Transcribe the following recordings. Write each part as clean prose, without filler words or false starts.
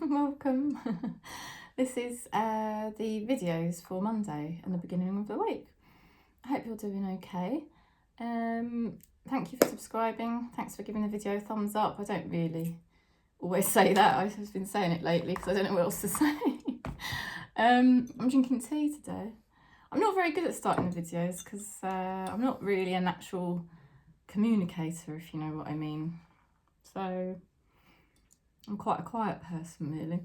welcome. This is the videos for Monday and the beginning of the week. I hope you're doing okay. Thank you for subscribing. Thanks for giving the video a thumbs up. I don't really always say that. I've just been saying it lately because I don't know what else to say. I'm drinking tea today. I'm not very good at starting the videos because I'm not really a natural communicator, if you know what I mean. So I'm quite a quiet person, really.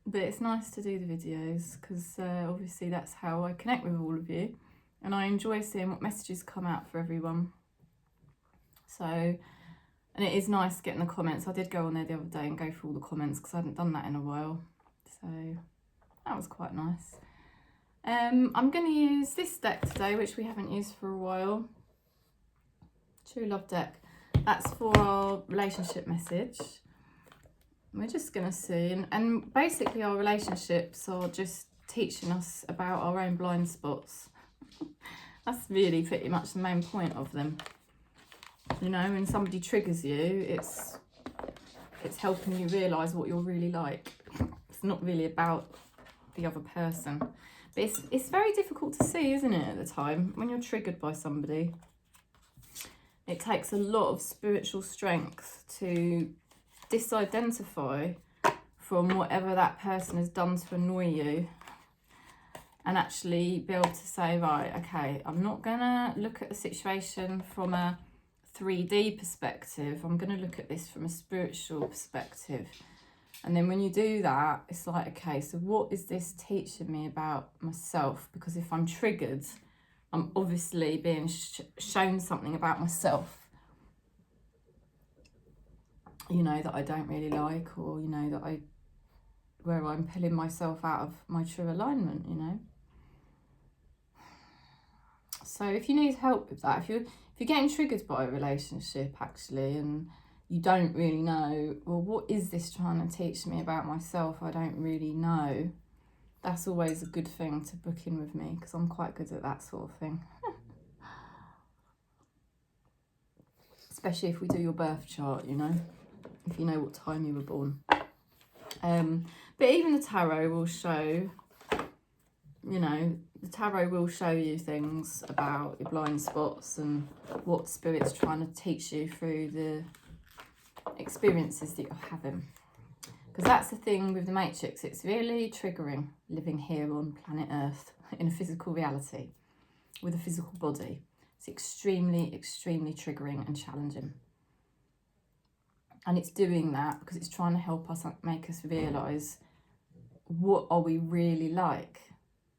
But it's nice to do the videos because obviously that's how I connect with all of you, and I enjoy seeing what messages come out for everyone. So, and it is nice getting the comments. I did go on there the other day and go through all the comments because I hadn't done that in a while. So that was quite nice. I'm going to use this deck today, which we haven't used for a while. True Love deck. That's for our relationship message. We're just going to see. And basically our relationships are just teaching us about our own blind spots. That's really pretty much the main point of them. You know, when somebody triggers you, it's helping you realise what you're really like. It's not really about the other person. But it's very difficult to see, isn't it, at the time, when you're triggered by somebody. It takes a lot of spiritual strength to disidentify from whatever that person has done to annoy you and actually be able to say, right, okay, I'm not going to look at the situation from a 3D perspective. I'm going to look at this from a spiritual perspective. And then when you do that, it's like, okay, so what is this teaching me about myself? Because if I'm triggered, I'm obviously being shown something about myself, you know, that I don't really like, or, you know, that where I'm pulling myself out of my true alignment, you know. So if you need help with that, if you're getting triggered by a relationship actually, and you don't really know, well, what is this trying to teach me about myself? I don't really know. That's always a good thing to book in with me because I'm quite good at that sort of thing. Especially if we do your birth chart, you know, if you know what time you were born. But even the tarot will show, you know, the tarot will show you things about your blind spots and what Spirit's trying to teach you through the experiences that you're having. Because that's the thing with the Matrix, it's really triggering living here on planet Earth in a physical reality with a physical body. It's extremely, extremely triggering and challenging. And it's doing that because it's trying to help us, make us realise what are we really like,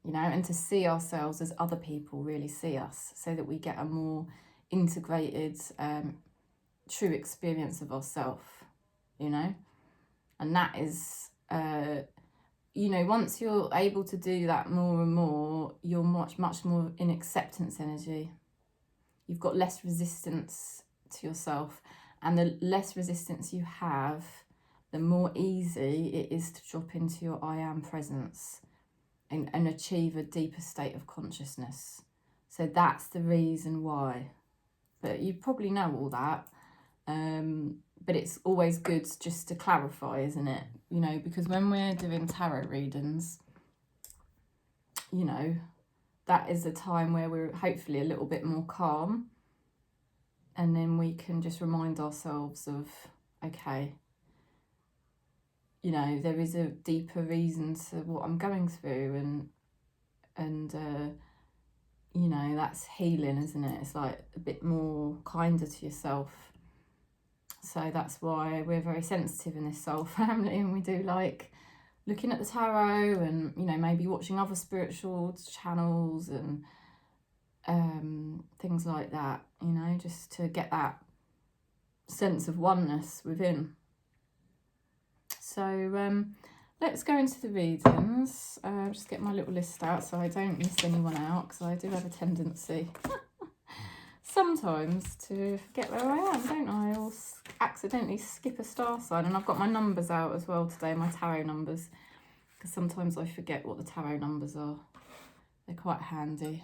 you know, and to see ourselves as other people really see us, so that we get a more integrated, true experience of ourselves, you know. And that is, you know, once you're able to do that more and more, you're much, much more in acceptance energy. You've got less resistance to yourself. And the less resistance you have, the more easy it is to drop into your I am presence and achieve a deeper state of consciousness. So that's the reason why. But you probably know all that. But it's always good just to clarify, isn't it? You know, because when we're doing tarot readings, you know, that is a time where we're hopefully a little bit more calm. And then we can just remind ourselves of, okay, you know, there is a deeper reason to what I'm going through, and you know, that's healing, isn't it? It's like a bit more kinder to yourself. So that's why we're very sensitive in this soul family, and we do like looking at the tarot and, you know, maybe watching other spiritual channels and things like that, you know, just to get that sense of oneness within. So let's go into the readings. Just get my little list out so I don't miss anyone out, because I do have a tendency sometimes to forget where I am, don't I? Or accidentally skip a star sign. And I've got my numbers out as well today, my tarot numbers, because sometimes I forget what the tarot numbers are. They're quite handy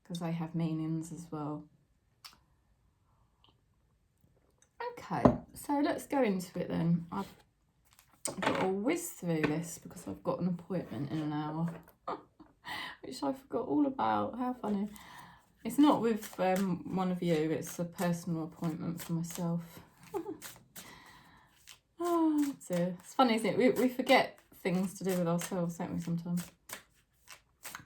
because they have meanings as well. Okay, so let's go into it then. I've or whiz through this because I've got an appointment in an hour, which I forgot all about. How funny. It's not with one of you, it's a personal appointment for myself. Oh dear. It's funny, isn't it? We forget things to do with ourselves, don't we, sometimes?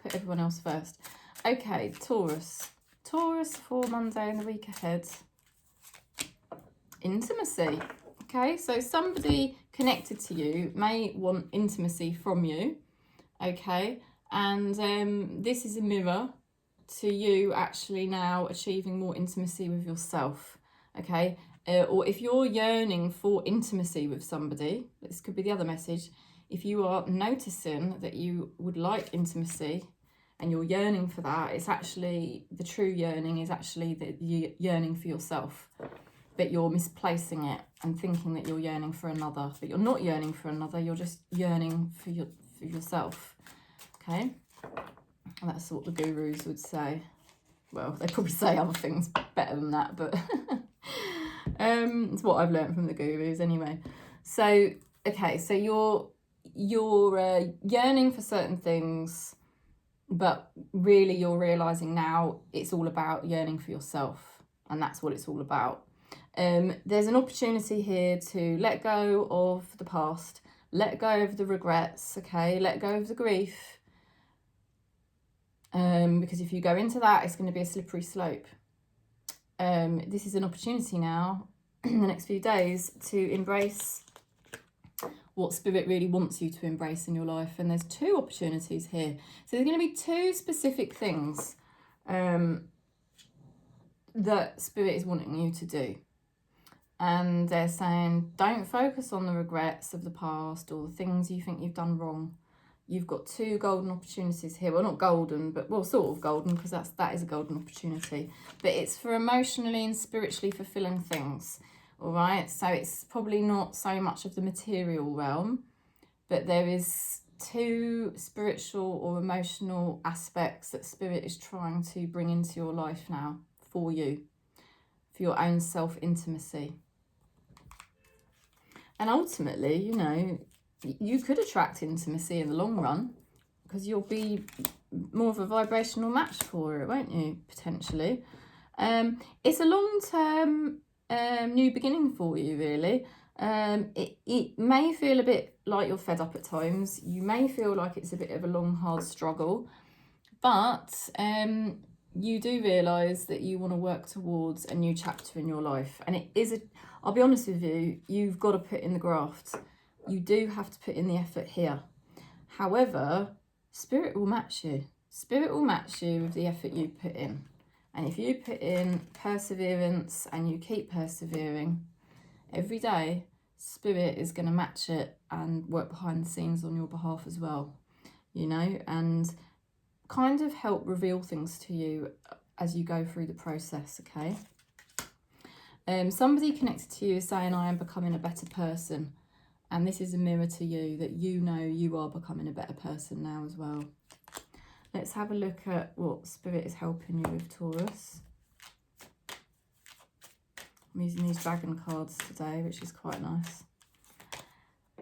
Put everyone else first. Okay, Taurus. Taurus for Monday and the week ahead. Intimacy. Okay, so somebody connected to you may want intimacy from you. Okay, and this is a mirror to you actually now achieving more intimacy with yourself. Okay, or if you're yearning for intimacy with somebody, this could be the other message. If you are noticing that you would like intimacy and you're yearning for that, it's actually, the true yearning is actually that you're yearning for yourself, but you're misplacing it and thinking that you're yearning for another, but you're not yearning for another, you're just yearning for yourself. Okay, and that's what the gurus would say. Well, they probably say other things better than that, but it's what I've learned from the gurus anyway. So okay, so you're yearning for certain things, but really you're realizing now it's all about yearning for yourself, and that's what it's all about. There's an opportunity here to let go of the past, let go of the regrets, okay, let go of the grief, because if you go into that, it's going to be a slippery slope. This is an opportunity now in the next few days to embrace what Spirit really wants you to embrace in your life. And there's two opportunities here. So there's going to be two specific things that Spirit is wanting you to do. And they're saying, don't focus on the regrets of the past or the things you think you've done wrong. You've got two golden opportunities here. Well, not golden, but, well, sort of golden, because that is a golden opportunity. But it's for emotionally and spiritually fulfilling things. All right, so it's probably not so much of the material realm, but there is two spiritual or emotional aspects that Spirit is trying to bring into your life now for you, for your own self-intimacy. And ultimately, you know, you could attract intimacy in the long run because you'll be more of a vibrational match for it, won't you, potentially? It's a long-term new beginning for you, really. It may feel a bit like you're fed up at times. You may feel like it's a bit of a long, hard struggle, but you do realise that you want to work towards a new chapter in your life. And it is I'll be honest with you, you've got to put in the graft. You do have to put in the effort here. However, Spirit will match you. Spirit will match you with the effort you put in. And if you put in perseverance and you keep persevering every day, Spirit is going to match it and work behind the scenes on your behalf as well, you know, and kind of help reveal things to you as you go through the process, okay? Somebody connected to you is saying, I am becoming a better person. And this is a mirror to you that you know you are becoming a better person now as well. Let's have a look at what Spirit is helping you with, Taurus. I'm using these dragon cards today, which is quite nice.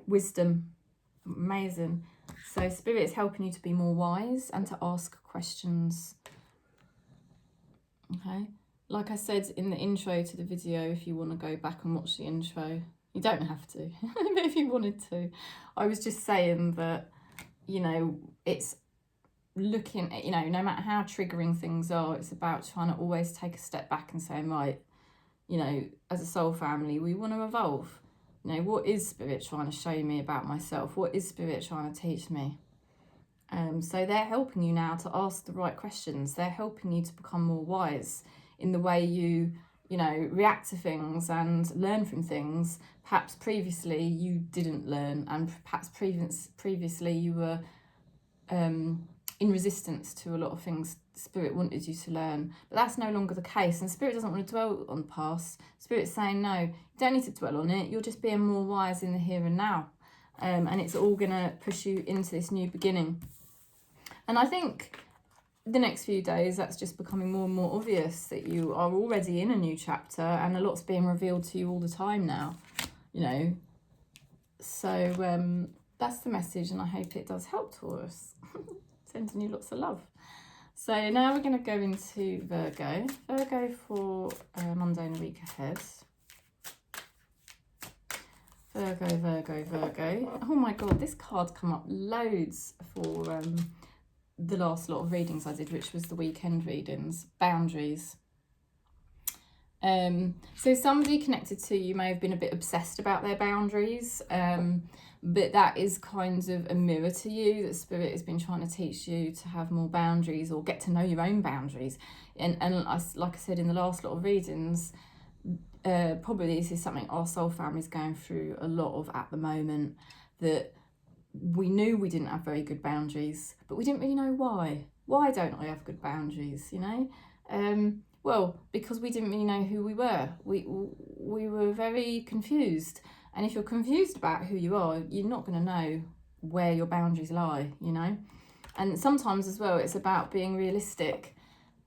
Wisdom. Amazing. So Spirit is helping you to be more wise and to ask questions. Okay. Like I said in the intro to the video, if you want to go back and watch the intro, you don't have to, but if you wanted to, I was just saying that, you know, it's looking at, you know, no matter how triggering things are, it's about trying to always take a step back and saying, right, you know, as a soul family, we want to evolve. You know, what is Spirit trying to show me about myself? What is Spirit trying to teach me? So they're helping you now to ask the right questions. They're helping you to become more wise in the way you know, react to things and learn from things. Perhaps previously you didn't learn, and perhaps previously you were in resistance to a lot of things Spirit wanted you to learn. But that's no longer the case, and Spirit doesn't want to dwell on the past. Spirit's saying, no, you don't need to dwell on it. You're just being more wise in the here and now. And it's all going to push you into this new beginning. And I think the next few days, that's just becoming more and more obvious that you are already in a new chapter, and a lot's being revealed to you all the time now. You know, So that's the message, and I hope it does help, Taurus. Sending you lots of love. So now we're going to go into Virgo. Virgo for Monday and a week ahead. Virgo, Virgo, Virgo. Oh my God, this card come up loads for the last lot of readings I did, which was the weekend readings. Boundaries. So somebody connected to you may have been a bit obsessed about their boundaries, but that is kind of a mirror to you, that Spirit has been trying to teach you to have more boundaries or get to know your own boundaries. And like I said in the last lot of readings, probably this is something our soul family is going through a lot of at the moment, that we knew we didn't have very good boundaries, but we didn't really know why. Why don't I have good boundaries, you know? Well, because we didn't really know who we were. We were very confused. And if you're confused about who you are, you're not going to know where your boundaries lie, you know? And sometimes as well, it's about being realistic.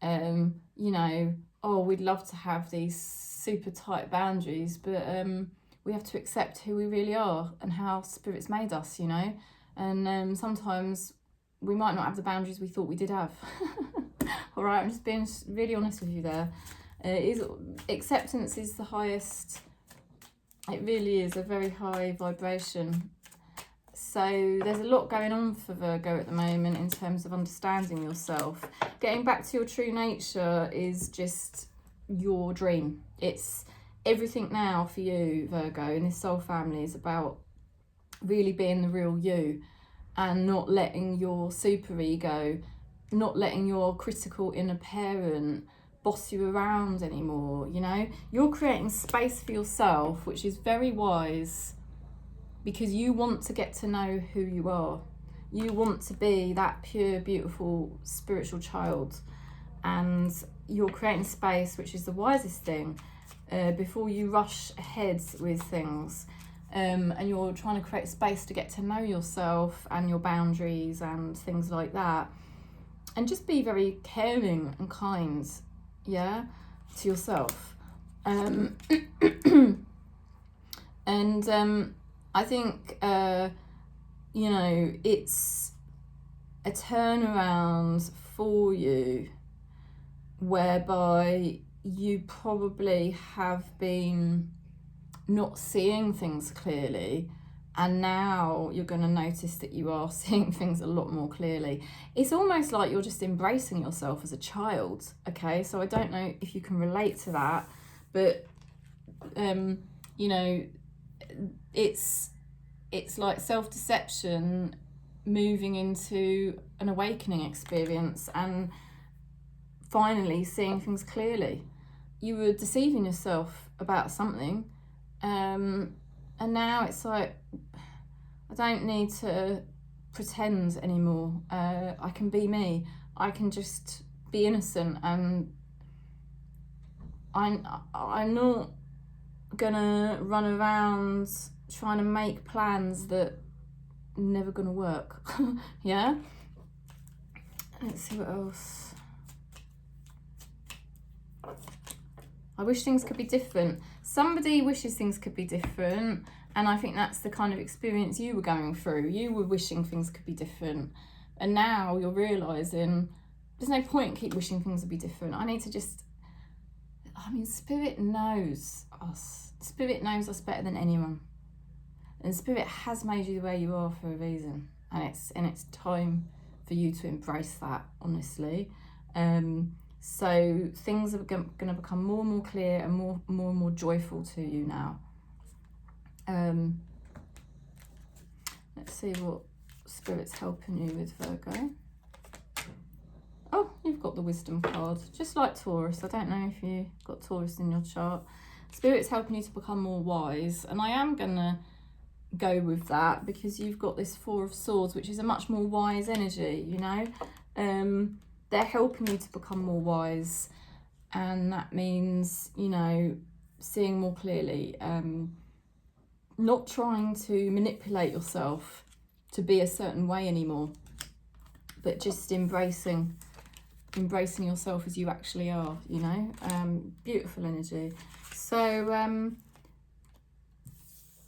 You know, oh, we'd love to have these super tight boundaries, but we have to accept who we really are and how Spirit's made us, you know? And sometimes we might not have the boundaries we thought we did have. All right, I'm just being really honest with you there. Acceptance is the highest. It really is a very high vibration. So there's a lot going on for Virgo at the moment in terms of understanding yourself. Getting back to your true nature is just your dream. It's everything now for you, Virgo, and this soul family is about really being the real you and not letting your super ego, not letting your critical inner parent boss you around anymore, you know? You're creating space for yourself, which is very wise, because you want to get to know who you are. You want to be that pure, beautiful, spiritual child. And you're creating space, which is the wisest thing, before you rush ahead with things. And you're trying to create space to get to know yourself and your boundaries and things like that. And just be very caring and kind, yeah, to yourself. And I think, you know, it's a turnaround for you whereby you probably have been not seeing things clearly, and now you're going to notice that you are seeing things a lot more clearly. It's almost like you're just embracing yourself as a child, okay? So I don't know if you can relate to that, but, you know, it's like self-deception moving into an awakening experience and finally seeing things clearly. You were deceiving yourself about something, and now it's like, I don't need to pretend anymore. I can be me. I can just be innocent, and I'm not gonna run around trying to make plans that are never gonna work. Yeah? Let's see what else. I wish things could be different. Somebody wishes things could be different, and I think that's the kind of experience you were going through. You were wishing things could be different, and now you're realising there's no point in keep wishing things would be different. I need to just, I mean, Spirit knows us. Spirit knows us better than anyone. And Spirit has made you the way you are for a reason. And it's time for you to embrace that, honestly. So things are going to become more and more clear and more and more joyful to you now. Let's see what Spirit's helping you with, Virgo. Oh, you've got the wisdom card, just like Taurus. I don't know if you've got Taurus in your chart. Spirit's helping you to become more wise, and I am going to go with that because you've got this Four of Swords, which is a much more wise energy, you know. They're helping you to become more wise, and that means, you know, seeing more clearly, not trying to manipulate yourself to be a certain way anymore, but just embracing yourself as you actually are, you know. Beautiful energy. So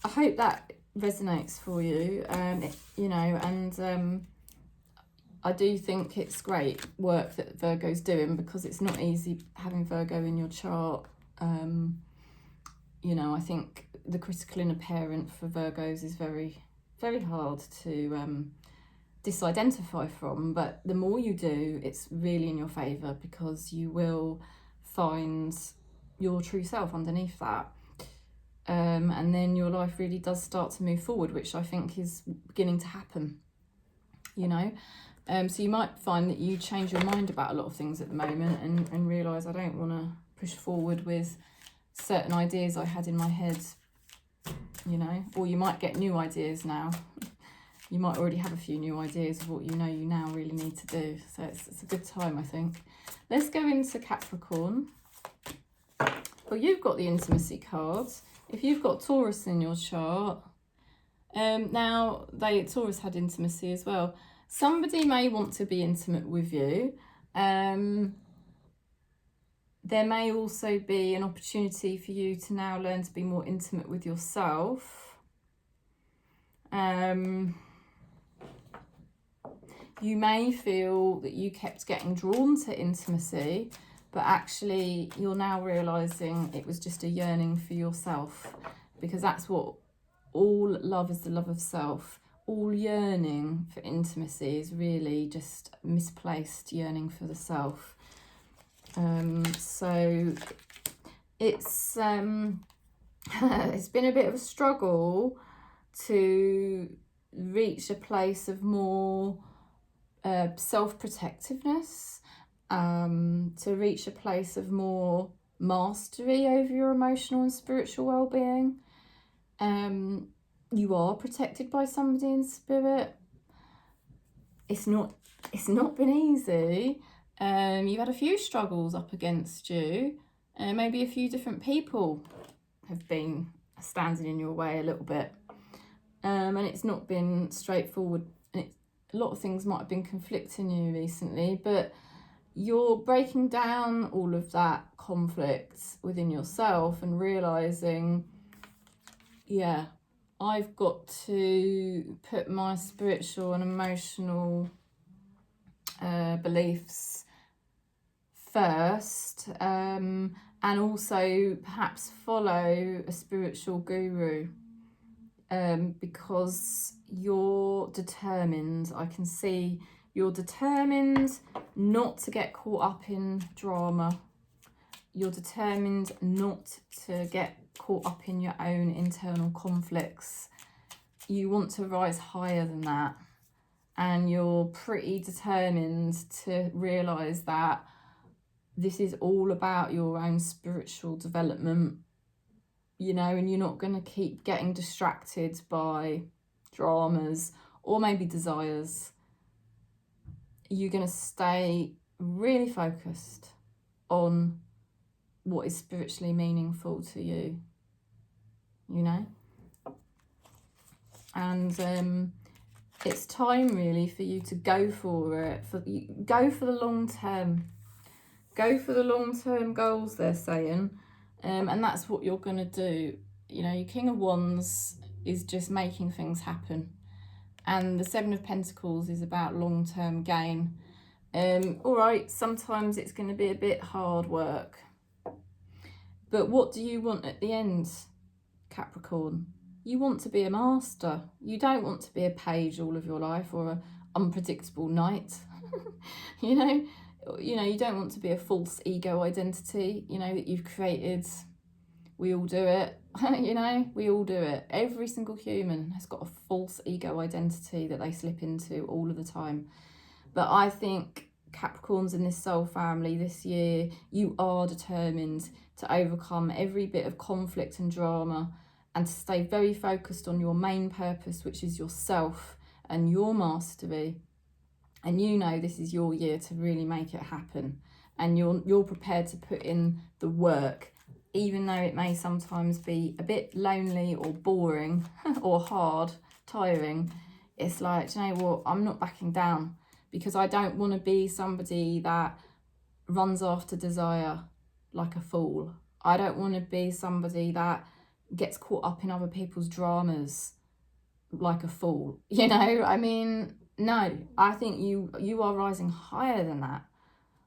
I hope that resonates for you, you know, and I do think it's great work that Virgo's doing, because it's not easy having Virgo in your chart. You know, I think the critical inner parent for Virgos is very, very hard to disidentify from, but the more you do, it's really in your favour, because you will find your true self underneath that. And then your life really does start to move forward, which I think is beginning to happen, you know. So you might find that you change your mind about a lot of things at the moment, and realise, I don't want to push forward with certain ideas I had in my head, you know. Or you might get new ideas now. You might already have a few new ideas of what you know you now really need to do. So it's a good time, I think. Let's go into Capricorn. Well, you've got the intimacy cards. If you've got Taurus in your chart, now Taurus had intimacy as well. Somebody may want to be intimate with you. There may also be an opportunity for you to now learn to be more intimate with yourself. You may feel that you kept getting drawn to intimacy, but actually you're now realising it was just a yearning for yourself, because that's what all love is, the love of self. All yearning for intimacy is really just misplaced yearning for the self. So it's it's been a bit of a struggle to reach a place of more self-protectiveness, to reach a place of more mastery over your emotional and spiritual well-being. You are protected by somebody in spirit. It's not been easy. You've had a few struggles up against you. Maybe a few different people have been standing in your way a little bit. And it's not been straightforward. A lot of things might have been conflicting you recently, but you're breaking down all of that conflict within yourself and realising, yeah, I've got to put my spiritual and emotional beliefs first, and also perhaps follow a spiritual guru, because you're determined. I can see you're determined not to get caught up in drama. You're determined not to get caught up in your own internal conflicts. You want to rise higher than that, and you're pretty determined to realise that this is all about your own spiritual development, you know, and you're not going to keep getting distracted by dramas or maybe desires. You're going to stay really focused on what is spiritually meaningful to you, you know. And it's time really for you to go for it, go for the long term. Go for the long-term goals, they're saying. And that's what you're going to do. You know, your King of Wands is just making things happen. And the Seven of Pentacles is about long-term gain. All right, sometimes it's going to be a bit hard work. But what do you want at the end, Capricorn? You want to be a master. You don't want to be a page all of your life, or an unpredictable knight. You know, you don't want to be a false ego identity, you know, that you've created. We all do it. You know, we all do it. Every single human has got a false ego identity that they slip into all of the time. But I think Capricorns in this soul family this year, you are determined to overcome every bit of conflict and drama, and to stay very focused on your main purpose, which is yourself and your mastery. And you know this is your year to really make it happen. And you're prepared to put in the work, even though it may sometimes be a bit lonely or boring or hard, tiring. It's like, do you know what, I'm not backing down, because I don't want to be somebody that runs after desire like a fool. I don't want to be somebody that gets caught up in other people's dramas. like a fool, you know. I mean, no, I think you are rising higher than that,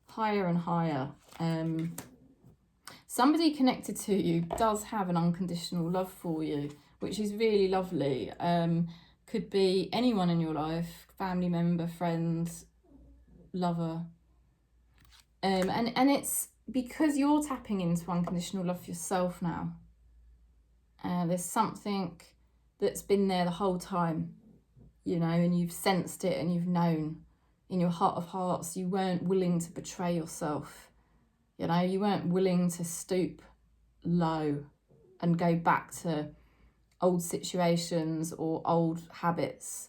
higher and higher. Somebody connected to you does have an unconditional love for you, which is really lovely. Could be anyone in your life, family member, friend, lover. And it's because you're tapping into unconditional love for yourself now. There's something that's been there the whole time, you know, and you've sensed it and you've known in your heart of hearts. You weren't willing to betray yourself, you know, you weren't willing to stoop low and go back to old situations or old habits,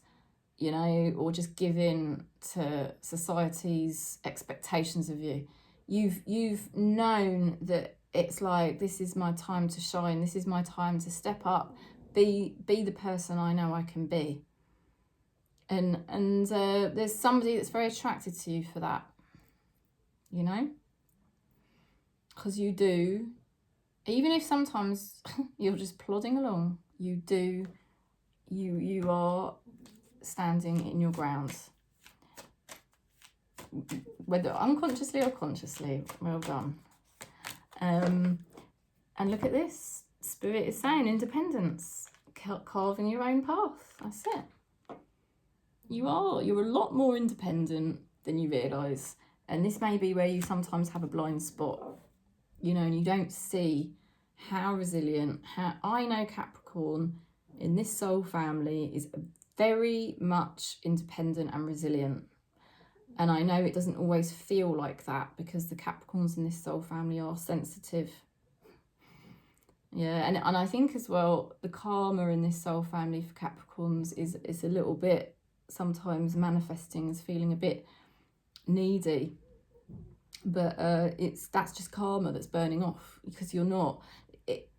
you know, or just give in to society's expectations of you. You've known that it's like, this is my time to shine, this is my time to step up, be the person I know I can be. And there's somebody that's very attracted to you for that, you know, because you do, even if sometimes you're just plodding along, you are standing in your grounds, whether unconsciously or consciously. Well done. And look at this, Spirit is saying independence, carving your own path. That's it. You're a lot more independent than you realise, and this may be where you sometimes have a blind spot, you know, and you don't see how resilient, how I know Capricorn in this soul family is very much independent and resilient. And I know it doesn't always feel like that because the Capricorns in this soul family are sensitive. Yeah, and I think as well, the karma in this soul family for Capricorns is a little bit sometimes manifesting as feeling a bit needy. But that's just karma that's burning off, because you're not.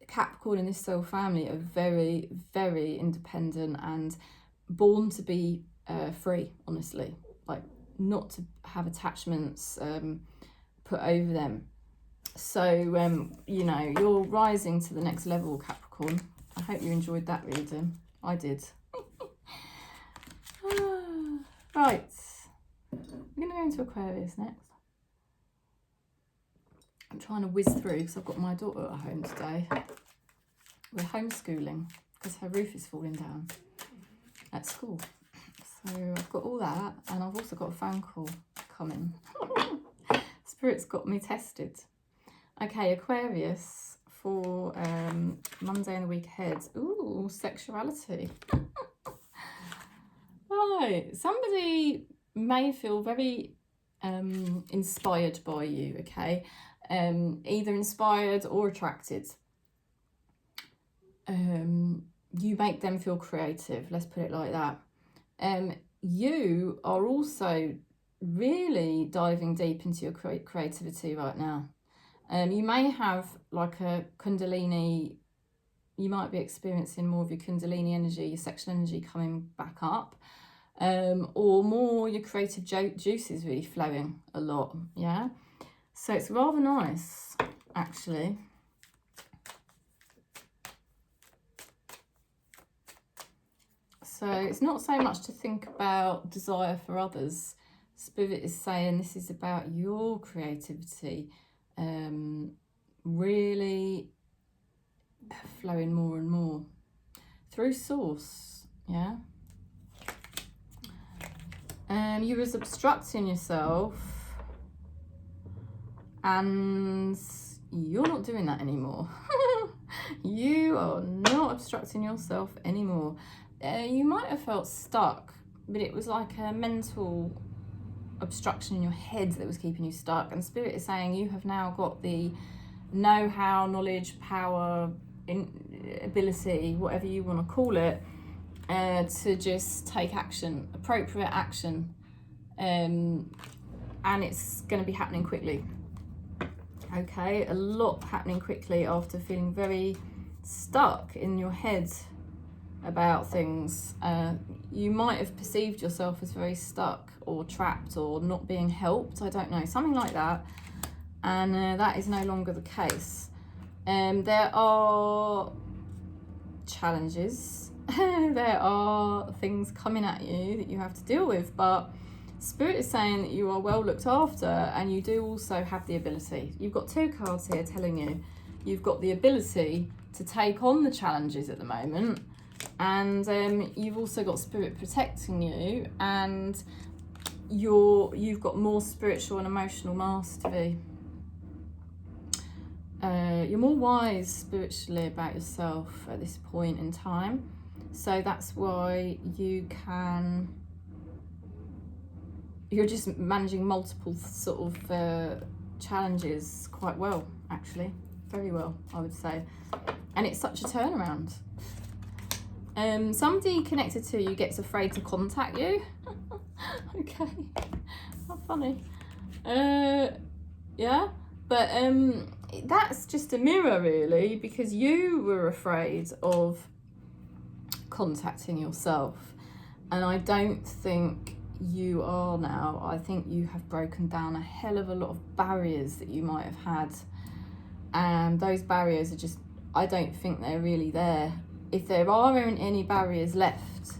Capricorn in this soul family are very, very independent and born to be free, honestly. Like, not to have attachments put over them. So, you know, you're rising to the next level, Capricorn. I hope you enjoyed that reading. I did. Right. We're going to go into Aquarius next. I'm trying to whiz through because I've got my daughter at home today. We're homeschooling because her roof is falling down at school. So I've got all that, and I've also got a phone call coming. Spirit's got me tested. Okay, Aquarius for Monday and the week ahead. Ooh, sexuality. Right, somebody may feel very inspired by you, okay? Either inspired or attracted. You make them feel creative, let's put it like that. You are also really diving deep into your creativity right now. You may have like a Kundalini, you might be experiencing more of your Kundalini energy, your sexual energy coming back up, or more your creative juices really flowing a lot, yeah? So it's rather nice, actually. So it's not so much to think about desire for others. Spirit is saying this is about your creativity, really flowing more and more through source, yeah? You was obstructing yourself, and you're not doing that anymore. You are not obstructing yourself anymore. You might have felt stuck, but it was like a mental obstruction in your head that was keeping you stuck. And Spirit is saying you have now got the know-how, knowledge, power, ability, whatever you want to call it, to just take action, appropriate action. And it's going to be happening quickly. Okay, a lot happening quickly after feeling very stuck in your head about things. You might have perceived yourself as very stuck or trapped or not being helped, I don't know, something like that, and that is no longer the case. There are challenges there are things coming at you that you have to deal with, but Spirit is saying that you are well looked after, and you do also have the ability. You've got 2 cards here telling you you've got the ability to take on the challenges at the moment, and you've also got Spirit protecting you, and you've got more spiritual and emotional mastery. You're more wise spiritually about yourself at this point in time, so that's why you're just managing multiple sort of challenges quite well, actually, very well, I would say. And it's such a turnaround. Somebody connected to you gets afraid to contact you. Okay, how funny. Yeah, but that's just a mirror, really, because you were afraid of contacting yourself, and I don't think you are now. I think you have broken down a hell of a lot of barriers that you might have had, and those barriers are just, I don't think they're really there. If there aren't any barriers left,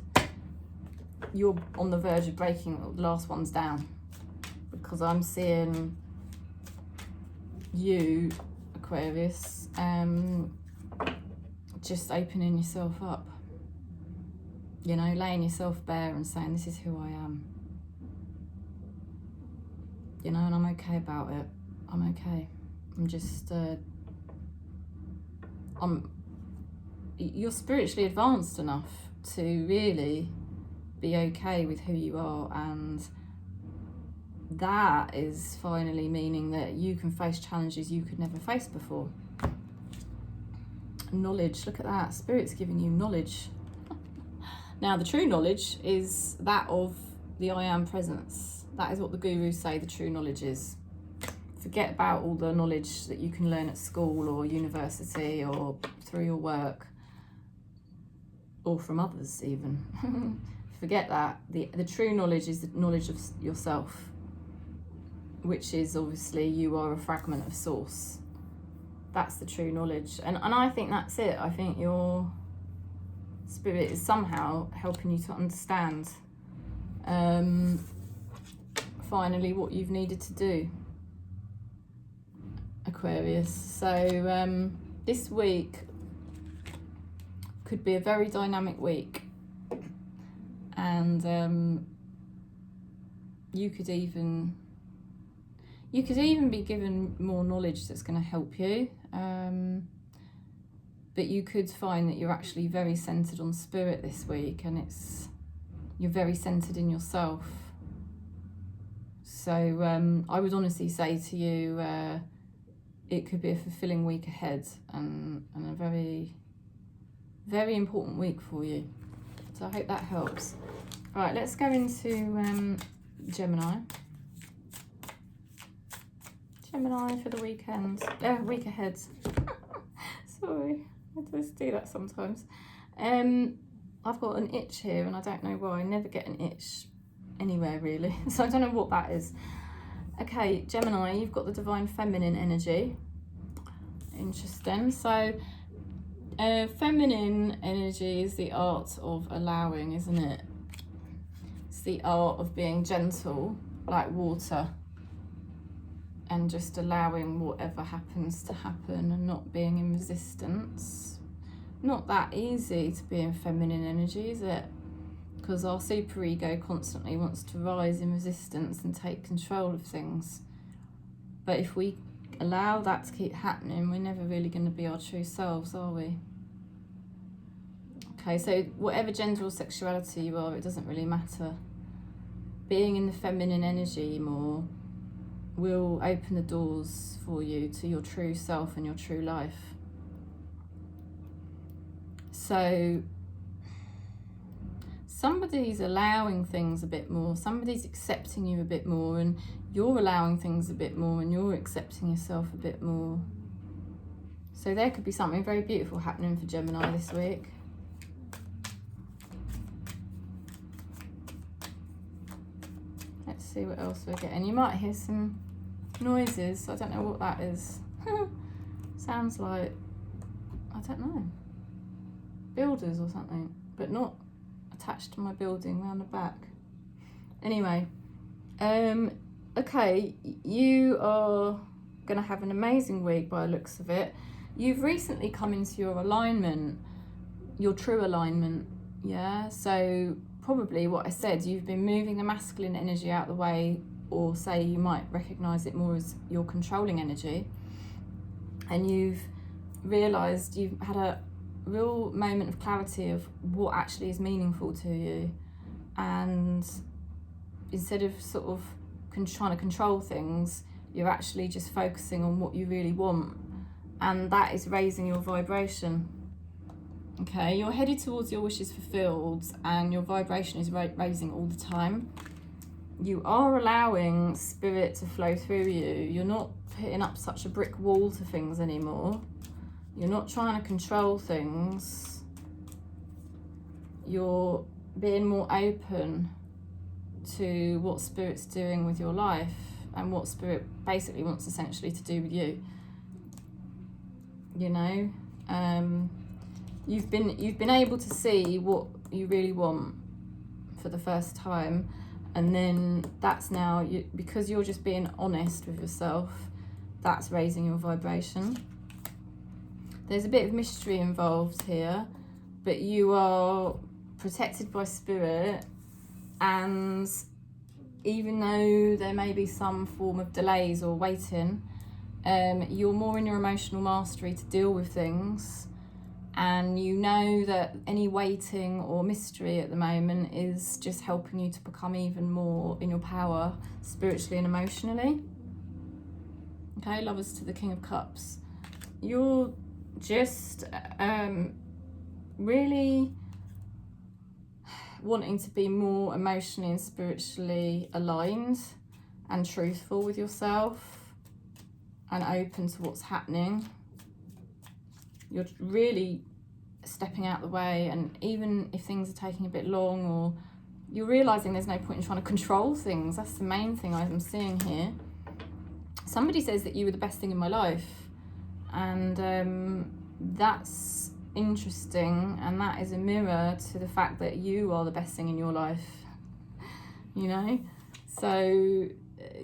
you're on the verge of breaking the last ones down, because I'm seeing you, Aquarius, just opening yourself up, you know, laying yourself bare and saying, this is who I am, you know, and I'm okay about it. I'm okay. I'm just you're spiritually advanced enough to really be okay with who you are, and that is finally meaning that you can face challenges you could never face before. Knowledge, look at that. Spirit's giving you knowledge. Now, the true knowledge is that of the I Am presence. That is what the gurus say the true knowledge is. Forget about all the knowledge that you can learn at school or university or through your work, or from others even. Forget that. The true knowledge is the knowledge of yourself, which is obviously you are a fragment of source. That's the true knowledge. And I think that's it. I think your spirit is somehow helping you to understand finally what you've needed to do, Aquarius. So this week could be a very dynamic week, and you could even be given more knowledge that's going to help you, but you could find that you're actually very centered on spirit this week, and you're very centered in yourself. So I would honestly say to you, it could be a fulfilling week ahead, and a very, very important week for you. So I hope that helps. Right, let's go into Gemini. Gemini for the weekend. Week ahead. Sorry, I just do that sometimes. I've got an itch here, and I don't know why. I never get an itch anywhere, really. So I don't know what that is. Okay, Gemini, you've got the divine feminine energy. Interesting. So feminine energy is the art of allowing, isn't it? It's the art of being gentle, like water, and just allowing whatever happens to happen and not being in resistance. Not that easy to be in feminine energy, is it? Because our superego constantly wants to rise in resistance and take control of things. But if we allow that to keep happening, we're never really going to be our true selves, are we? Okay, so whatever gender or sexuality you are, it doesn't really matter. Being in the feminine energy more will open the doors for you to your true self and your true life. So somebody's allowing things a bit more, somebody's accepting you a bit more, and you're allowing things a bit more, and you're accepting yourself a bit more. So there could be something very beautiful happening for Gemini this week. Let's see what else we're getting. You might hear some noises. I don't know what that is. Sounds like, I don't know. builders or something, but not attached to my building, round the back. Anyway, okay, you are going to have an amazing week by the looks of it. You've recently come into your alignment, your true alignment, yeah? So probably what I said, you've been moving the masculine energy out of the way, or say you might recognise it more as your controlling energy, and you've realised you've had a real moment of clarity of what actually is meaningful to you, and instead of sort of trying to control things, you're actually just focusing on what you really want, and that is raising your vibration. Okay, you're headed towards your wishes fulfilled, and your vibration is raising all the time. You are allowing spirit to flow through you. You're not putting up such a brick wall to things anymore. You're not trying to control things. You're being more open to what spirit's doing with your life, and what spirit basically wants essentially to do with you. You know, you've been able to see what you really want for the first time, and then that's now because you're just being honest with yourself, that's raising your vibration. There's a bit of mystery involved here, but you are protected by spirit, and even though there may be some form of delays or waiting, you're more in your emotional mastery to deal with things, and you know that any waiting or mystery at the moment is just helping you to become even more in your power spiritually and emotionally. Okay, Lovers to the King of Cups. You're just really wanting to be more emotionally and spiritually aligned and truthful with yourself and open to what's happening. You're really stepping out the way, and even if things are taking a bit long, or you're realising there's no point in trying to control things. That's the main thing I'm seeing here. Somebody says that you were the best thing in my life, and that's interesting, and that is a mirror to the fact that you are the best thing in your life, you know? So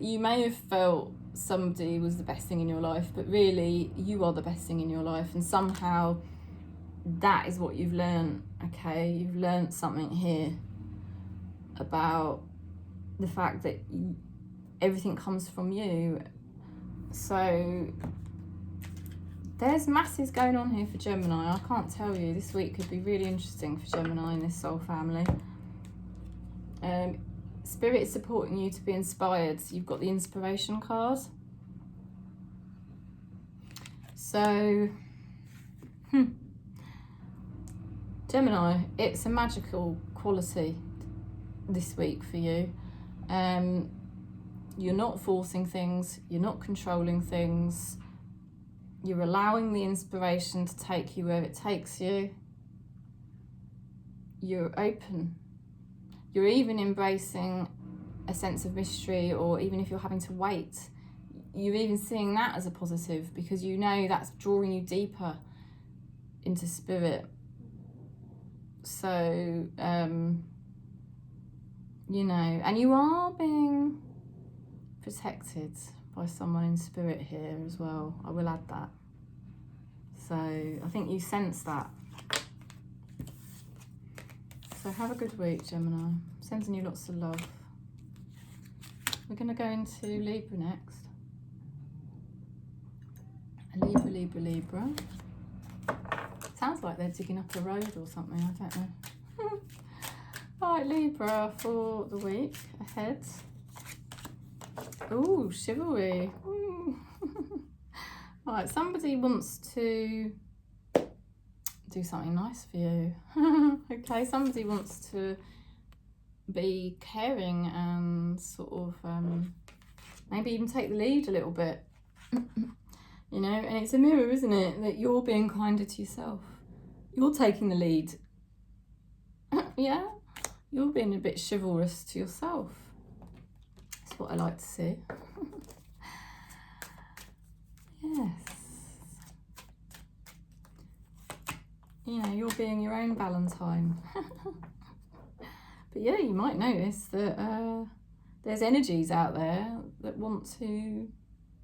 you may have felt somebody was the best thing in your life, but really you are the best thing in your life, and somehow that is what you've learned. Okay, you've learned something here about the fact that everything comes from you. So there's masses going on here for Gemini. I can't tell you, this week could be really interesting for Gemini and this soul family. Spirit is supporting you to be inspired. So you've got the inspiration card. So, Gemini, it's a magical quality this week for you. You're not forcing things, you're not controlling things, you're allowing the inspiration to take you where it takes you. You're open. You're even embracing a sense of mystery, or even if you're having to wait, you're even seeing that as a positive, because you know that's drawing you deeper into spirit. So, you know, and you are being protected by someone in spirit here as well. I will add that. So I think you sense that. So have a good week, Gemini. Sending you lots of love. We're going to go into Libra next. Libra, Libra, Libra. Sounds like they're digging up a road or something, I don't know. Alright, Libra, for the week ahead. Ooh, chivalry. Alright, somebody wants to do something nice for you. Okay, somebody wants to be caring and sort of maybe even take the lead a little bit. You know, and it's a mirror, isn't it? That you're being kinder to yourself. You're taking the lead. Yeah? You're being a bit chivalrous to yourself. That's what I like to see. Yes. you know, you're being your own Valentine. But yeah, you might notice that there's energies out there that want to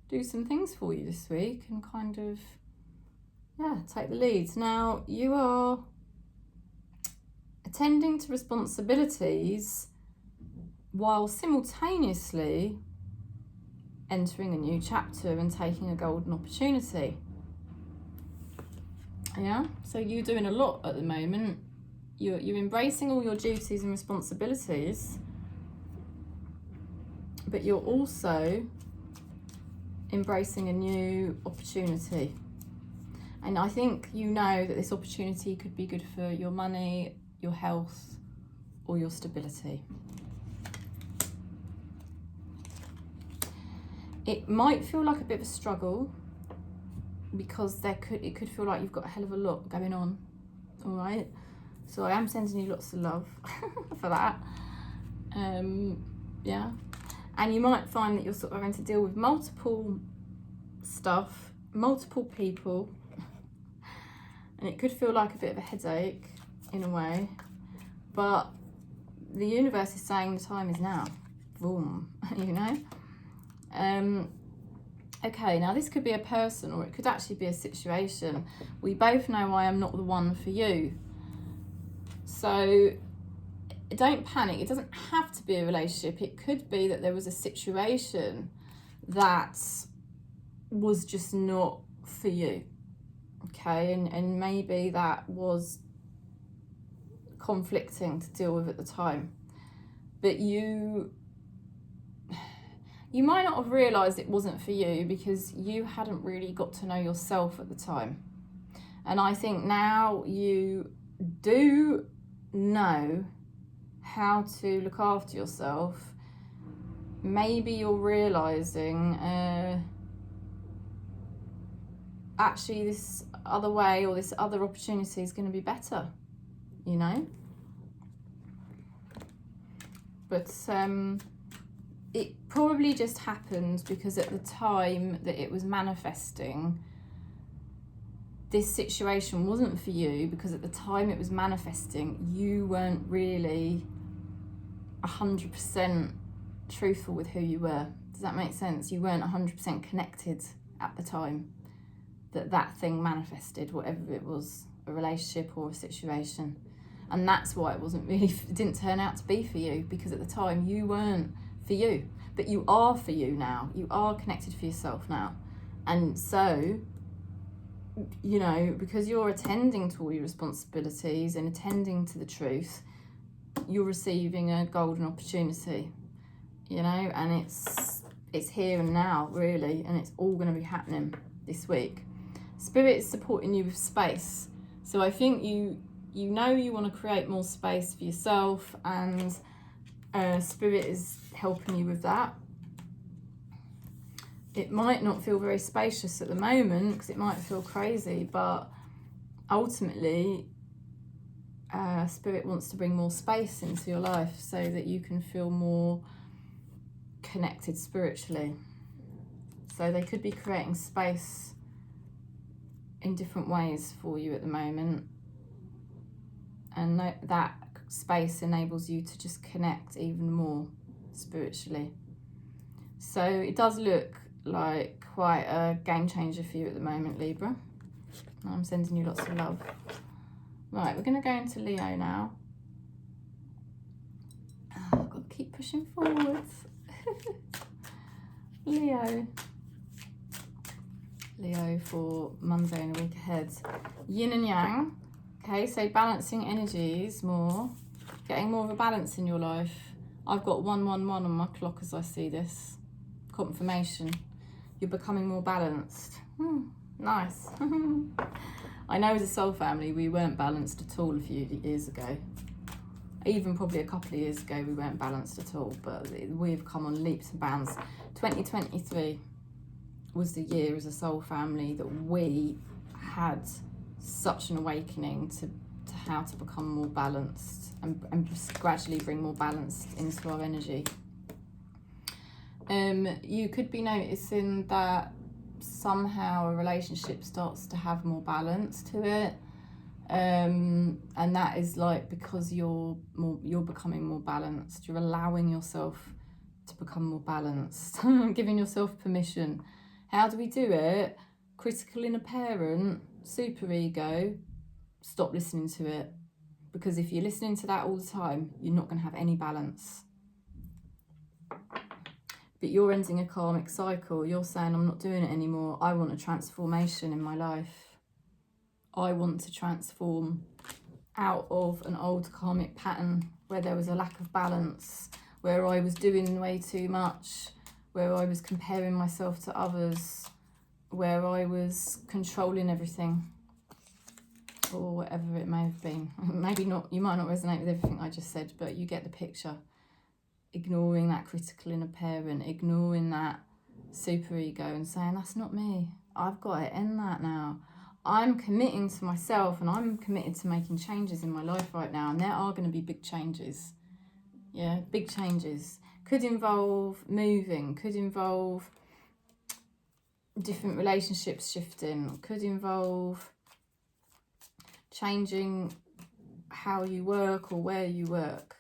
do some things for you this week and kind of, yeah, take the lead. Now, you are attending to responsibilities while simultaneously entering a new chapter and taking a golden opportunity. Yeah, so you're doing a lot at the moment. You're embracing all your duties and responsibilities, but you're also embracing a new opportunity. And I think you know that this opportunity could be good for your money, your health, or your stability. It might feel like a bit of a struggle because it could feel like you've got a hell of a lot going on, all right? So I am sending you lots of love for that. Yeah. And you might find that you're sort of having to deal with multiple stuff, multiple people, and it could feel like a bit of a headache in a way, but the universe is saying the time is now. Boom, you know? Okay, now this could be a person or it could actually be a situation. We both know I am not the one for you. So don't panic. It doesn't have to be a relationship. It could be that there was a situation that was just not for you. Okay, and maybe that was conflicting to deal with at the time. But you might not have realised it wasn't for you because you hadn't really got to know yourself at the time. And I think now you do know how to look after yourself. Maybe you're realising actually this other way or this other opportunity is going to be better, you know? But it probably just happened because at the time that it was manifesting, this situation wasn't for you because at the time it was manifesting, you weren't really 100% truthful with who you were. Does that make sense? You weren't 100% connected at the time that thing manifested, whatever it was, a relationship or a situation. And that's why it didn't turn out to be for you, because at the time you weren't for you, but you are for you now. You are connected for yourself now. And so, you know, because you're attending to all your responsibilities and attending to the truth, you're receiving a golden opportunity, you know, and it's here and now, really, and it's all going to be happening this week. Spirit is supporting you with space. So I think you know you want to create more space for yourself, and Spirit is helping you with that. It might not feel very spacious at the moment because it might feel crazy, but ultimately Spirit wants to bring more space into your life so that you can feel more connected spiritually. So they could be creating space in different ways for you at the moment, and that space enables you to just connect even more spiritually. So it does look like quite a game changer for you at the moment, Libra. I'm sending you lots of love. Right, we're going to go into Leo now. Oh, I've got to keep pushing forwards. Leo for Monday and a week ahead. Yin and Yang. Okay, so balancing energies more. Getting more of a balance in your life. I've got 111 on my clock as I see this. Confirmation. You're becoming more balanced. Nice. I know as a soul family we weren't balanced at all a few years ago. Even probably a couple of years ago we weren't balanced at all, but we've come on leaps and bounds. 2023 was the year as a soul family that we had such an awakening to how to become more balanced and just gradually bring more balance into our energy. You could be noticing that somehow a relationship starts to have more balance to it. And that is like because you're becoming more balanced. You're allowing yourself to become more balanced, giving yourself permission. How do we do it? Critical inner parent, super ego, stop listening to it. Because if you're listening to that all the time, you're not going to have any balance. But you're ending a karmic cycle. You're saying, I'm not doing it anymore. I want a transformation in my life. I want to transform out of an old karmic pattern where there was a lack of balance, where I was doing way too much, where I was comparing myself to others, where I was controlling everything, or whatever it may have been. Maybe not, you might not resonate with everything I just said, but you get the picture. Ignoring that critical inner parent, ignoring that super ego and saying, that's not me. I've got to end that now. I'm committing to myself and I'm committed to making changes in my life right now. And there are going to be big changes. Yeah, big changes. Could involve moving, could involve different relationships shifting, could involve changing how you work or where you work.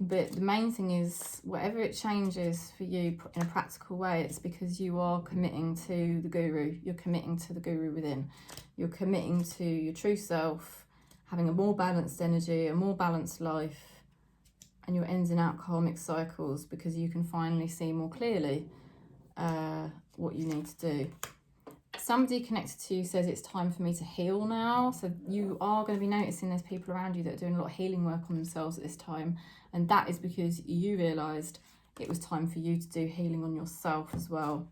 But the main thing is, whatever it changes for you in a practical way, it's because you are committing to the guru. You're committing to the guru within. You're committing to your true self, having a more balanced energy, a more balanced life, and you're ending out karmic cycles because you can finally see more clearly what you need to do. Somebody connected to you says it's time for me to heal now. So you are going to be noticing there's people around you that are doing a lot of healing work on themselves at this time. And that is because you realised it was time for you to do healing on yourself as well.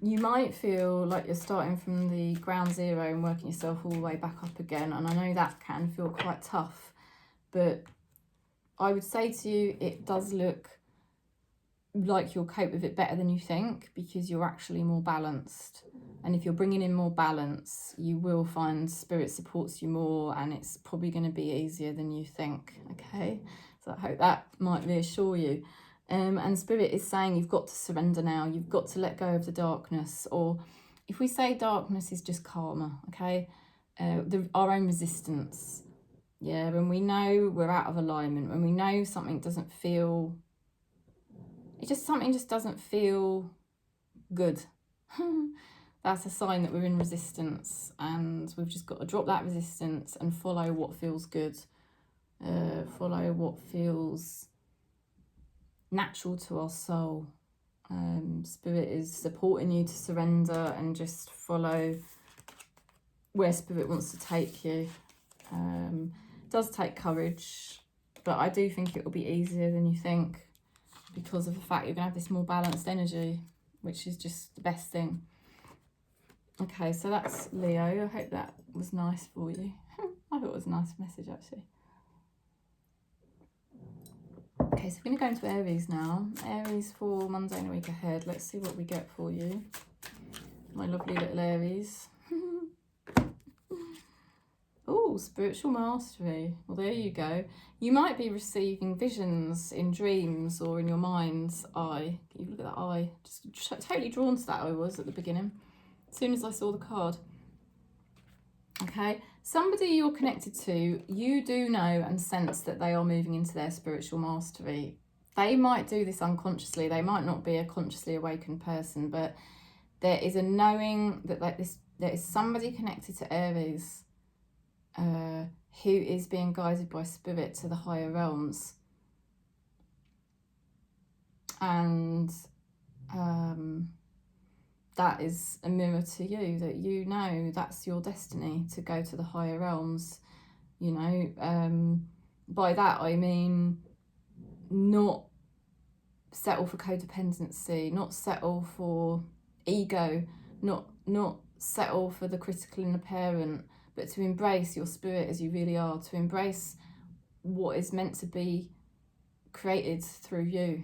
You might feel like you're starting from the ground zero and working yourself all the way back up again. And I know that can feel quite tough. But I would say to you, it does look like you'll cope with it better than you think, because you're actually more balanced. And if you're bringing in more balance, you will find spirit supports you more, and it's probably going to be easier than you think. Okay, so I hope that might reassure you. And spirit is saying you've got to surrender now. You've got to let go of the darkness, or if we say darkness is just karma, okay, our own resistance. Yeah, when we know we're out of alignment, when we know something doesn't feel, something just doesn't feel good. That's a sign that we're in resistance, and we've just got to drop that resistance and follow what feels good. Follow what feels natural to our soul. Spirit is supporting you to surrender and just follow where spirit wants to take you. It does take courage, but I do think it will be easier than you think, because of the fact you're going to have this more balanced energy, which is just the best thing. Okay, so that's Leo. I hope that was nice for you. I thought it was a nice message, actually. Okay, so we're going to go into Aries now. Aries for Monday and a week ahead. Let's see what we get for you. My lovely little Aries. Oh, spiritual mastery. Well, there you go. You might be receiving visions in dreams or in your mind's eye. Can you look at that eye? Just totally drawn to that I was at the beginning, as soon as I saw the card. Okay, somebody you're connected to, you do know and sense that they are moving into their spiritual mastery. They might do this unconsciously. They might not be a consciously awakened person, but there is a knowing that there is somebody connected to Aries who is being guided by spirit to the higher realms. And that is a mirror to you, that you know that's your destiny, to go to the higher realms. You know, by that I mean not settle for codependency, not settle for ego, not settle for the critical inner parent, but to embrace your spirit as you really are, to embrace what is meant to be created through you.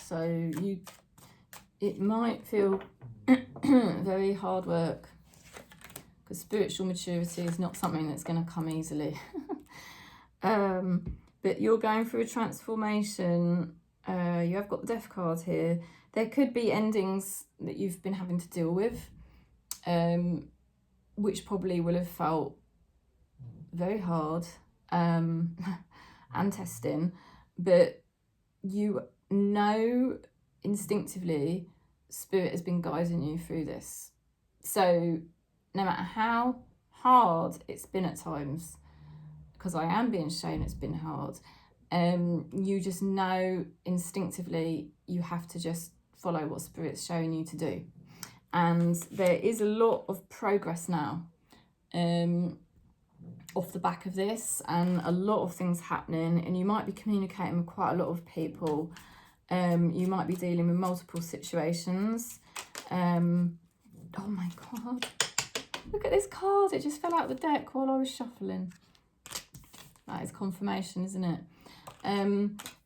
So it might feel very hard work, because spiritual maturity is not something that's going to come easily. but you're going through a transformation. You have got the Death card here. There could be endings that you've been having to deal with, which probably will have felt very hard and testing, but you know instinctively Spirit has been guiding you through this. So no matter how hard it's been at times, because I am being shown it's been hard, you just know instinctively you have to just follow what Spirit's showing you to do. And there is a lot of progress now off the back of this, and a lot of things happening, and you might be communicating with quite a lot of people. You might be dealing with multiple situations. Oh my God, look at this card, it just fell out of the deck while I was shuffling. That is confirmation, isn't it?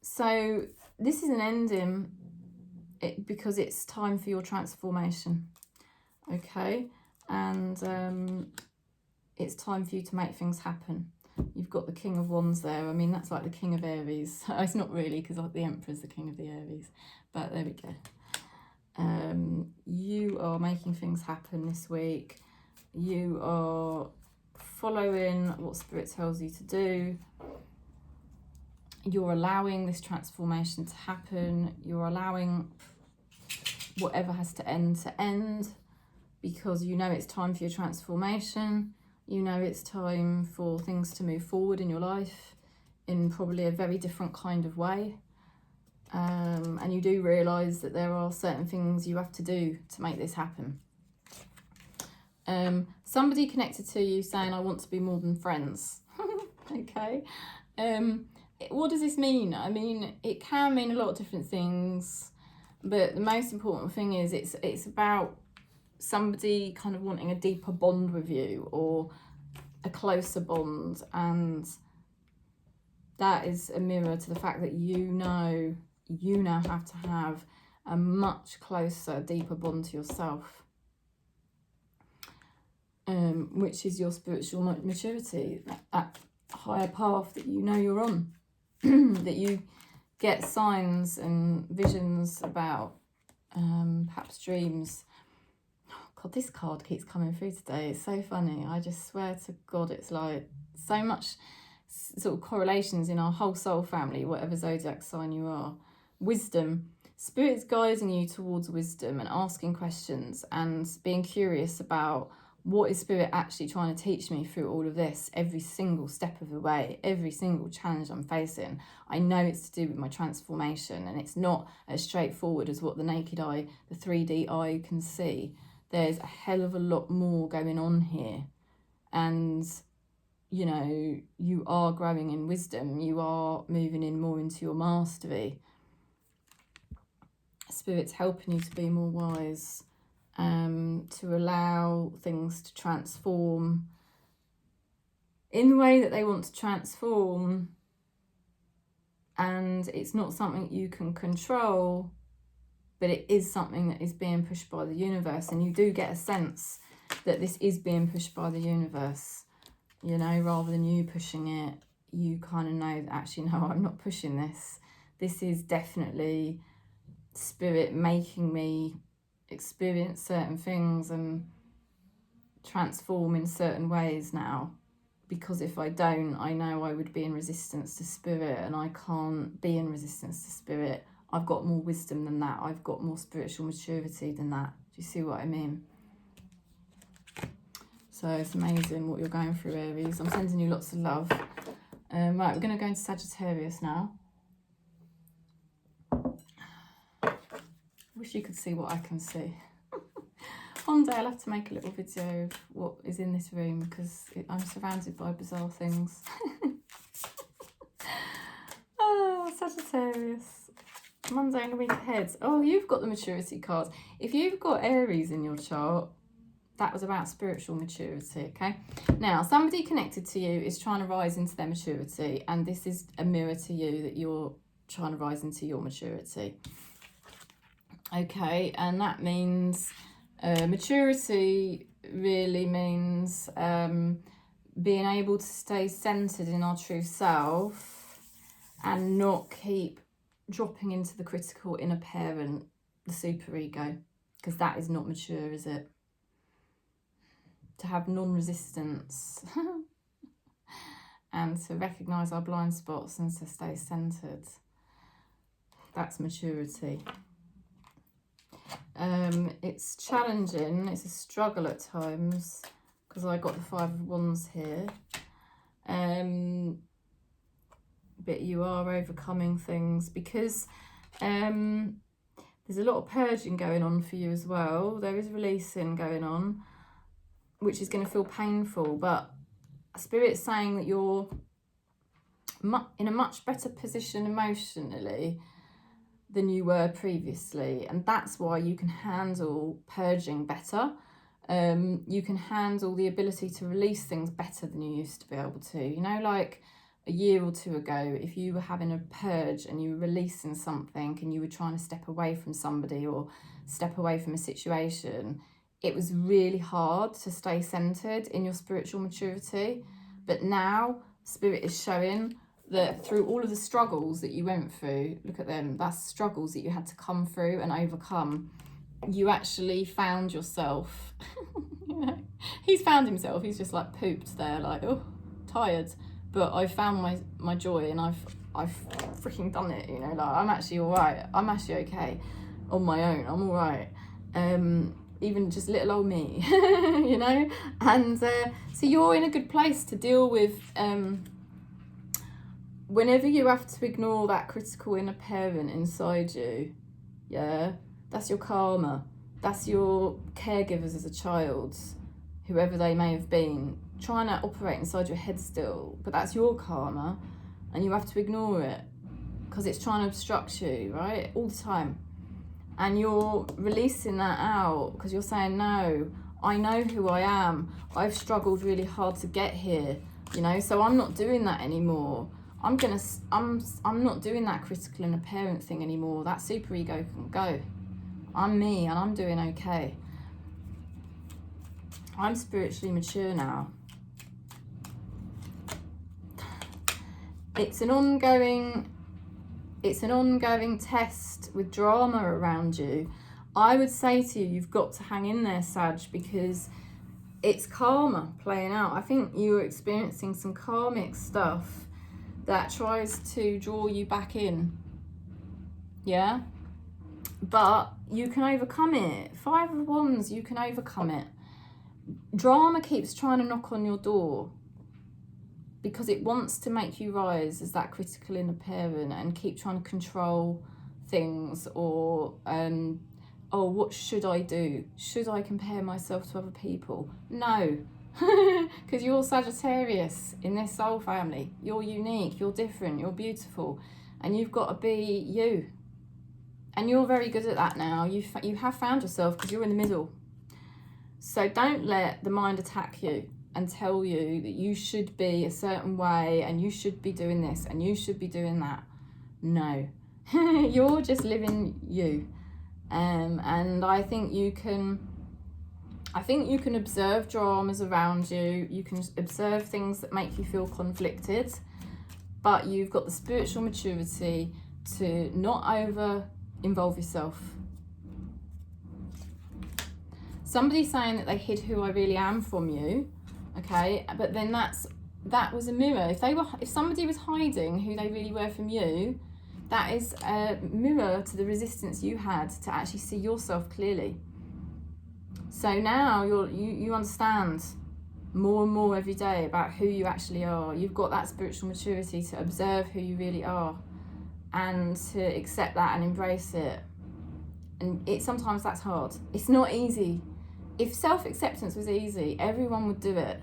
So this is an ending because it's time for your transformation, okay? And it's time for you to make things happen. You've got the King of Wands there. I mean, that's like the King of Aries. It's not really, because the Emperor's the King of the Aries. But there we go. You are making things happen this week. You are following what Spirit tells you to do. You're allowing this transformation to happen. You're allowing whatever has to end, because you know it's time for your transformation. You know it's time for things to move forward in your life in probably a very different kind of way. And you do realise that there are certain things you have to do to make this happen. Somebody connected to you saying, I want to be more than friends. Okay. What does this mean? I mean, it can mean a lot of different things, but the most important thing is it's about somebody kind of wanting a deeper bond with you, or a closer bond, and that is a mirror to the fact that you now have to have a much closer, deeper bond to yourself, which is your spiritual maturity, that higher path that you know you're on, that you get signs and visions about, perhaps dreams. God, this card keeps coming through today. It's so funny. I just swear to God, it's like so much sort of correlations in our whole soul family, whatever zodiac sign you are. Wisdom. Spirit's guiding you towards wisdom and asking questions and being curious about what is Spirit actually trying to teach me through all of this, every single step of the way, every single challenge I'm facing. I know it's to do with my transformation, and it's not as straightforward as what the naked eye, the 3D eye can see. There's a hell of a lot more going on here. And, you know, you are growing in wisdom. You are moving in more into your mastery. Spirit's helping you to be more wise, to allow things to transform in the way that they want to transform. And it's not something you can control, but it is something that is being pushed by the universe, and you do get a sense that this is being pushed by the universe, you know, rather than you pushing it. You kind of know that actually, no, I'm not pushing this. This is definitely Spirit making me experience certain things and transform in certain ways now, because if I don't, I know I would be in resistance to Spirit, and I can't be in resistance to Spirit. I've got more wisdom than that. I've got more spiritual maturity than that. Do you see what I mean? So it's amazing what you're going through, Aries. I'm sending you lots of love. Right, we're going to go into Sagittarius now. Wish you could see what I can see. One day I'll have to make a little video of what is in this room, because I'm surrounded by bizarre things. Oh, Sagittarius. Monday and the week ahead. Oh, you've got the maturity card. If you've got Aries in your chart, that was about spiritual maturity, okay? Now, somebody connected to you is trying to rise into their maturity, and this is a mirror to you that you're trying to rise into your maturity. Okay, and that means maturity really means being able to stay centered in our true self and not keep dropping into the critical inner parent, the superego, because that is not mature, is it? To have non-resistance and to recognise our blind spots and to stay centred. That's maturity. It's challenging, it's a struggle at times, because I got the Five of Wands here. But you are overcoming things, because there's a lot of purging going on for you as well. There is releasing going on, which is going to feel painful, but Spirit's saying that you're in a much better position emotionally than you were previously, and that's why you can handle purging better. You can handle the ability to release things better than you used to be able to. You know, like a year or two ago, if you were having a purge and you were releasing something and you were trying to step away from somebody or step away from a situation, it was really hard to stay centered in your spiritual maturity. But now Spirit is showing that through all of the struggles that you went through, look at them, that's struggles that you had to come through and overcome. You actually found yourself. You know, he's found himself. He's just like pooped there, like, oh, tired. But I found my joy, and I've freaking done it. You know, like, I'm actually all right. I'm actually okay on my own. I'm all right. Even just little old me, you know. And so you're in a good place to deal with. Whenever you have to ignore that critical inner parent inside you, yeah, that's your karma. That's your caregivers as a child, whoever they may have been, trying to operate inside your head still. But that's your karma, and you have to ignore it because it's trying to obstruct you, right, all the time. And you're releasing that out because you're saying, no, I know who I am. I've struggled really hard to get here, you know, so I'm not doing that anymore. I'm not doing that critical inner parent thing anymore. That superego can go. I'm me and I'm doing okay. I'm spiritually mature now. It's an ongoing test with drama around you. I would say to you, you've got to hang in there, Sag, because it's karma playing out. I think you're experiencing some karmic stuff that tries to draw you back in, yeah? But you can overcome it. Five of Wands, you can overcome it. Drama keeps trying to knock on your door because it wants to make you rise as that critical inner parent and keep trying to control things, or oh, what should I do? Should I compare myself to other people? No. Because you're Sagittarius in this soul family. You're unique, you're different, you're beautiful, and you've got to be you. And you're very good at that now. You have found yourself because you're in the middle. So don't let the mind attack you and tell you that you should be a certain way and you should be doing this and you should be doing that. No. You're just living you. And I think you can observe dramas around you. You can observe things that make you feel conflicted, but you've got the spiritual maturity to not over involve yourself. Somebody's saying that they hid who I really am from you, okay, but then that was a mirror. If somebody was hiding who they really were from you, that is a mirror to the resistance you had to actually see yourself clearly. So now you understand more and more every day about who you actually are. You've got that spiritual maturity to observe who you really are and to accept that and embrace it. And sometimes that's hard. It's not easy. If self-acceptance was easy, everyone would do it,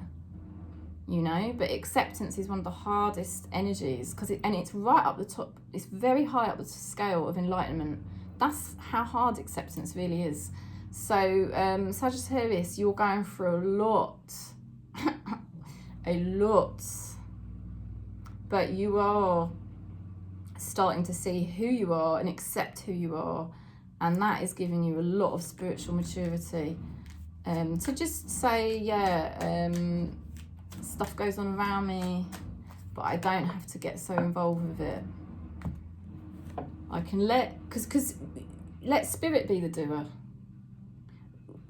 you know, but acceptance is one of the hardest energies because it's right up the top. It's very high up the scale of enlightenment. That's how hard acceptance really is. So Sagittarius, you're going through a lot, a lot, but you are starting to see who you are and accept who you are, and that is giving you a lot of spiritual maturity. To just say, yeah, stuff goes on around me, but I don't have to get so involved with it. I can because let spirit be the doer.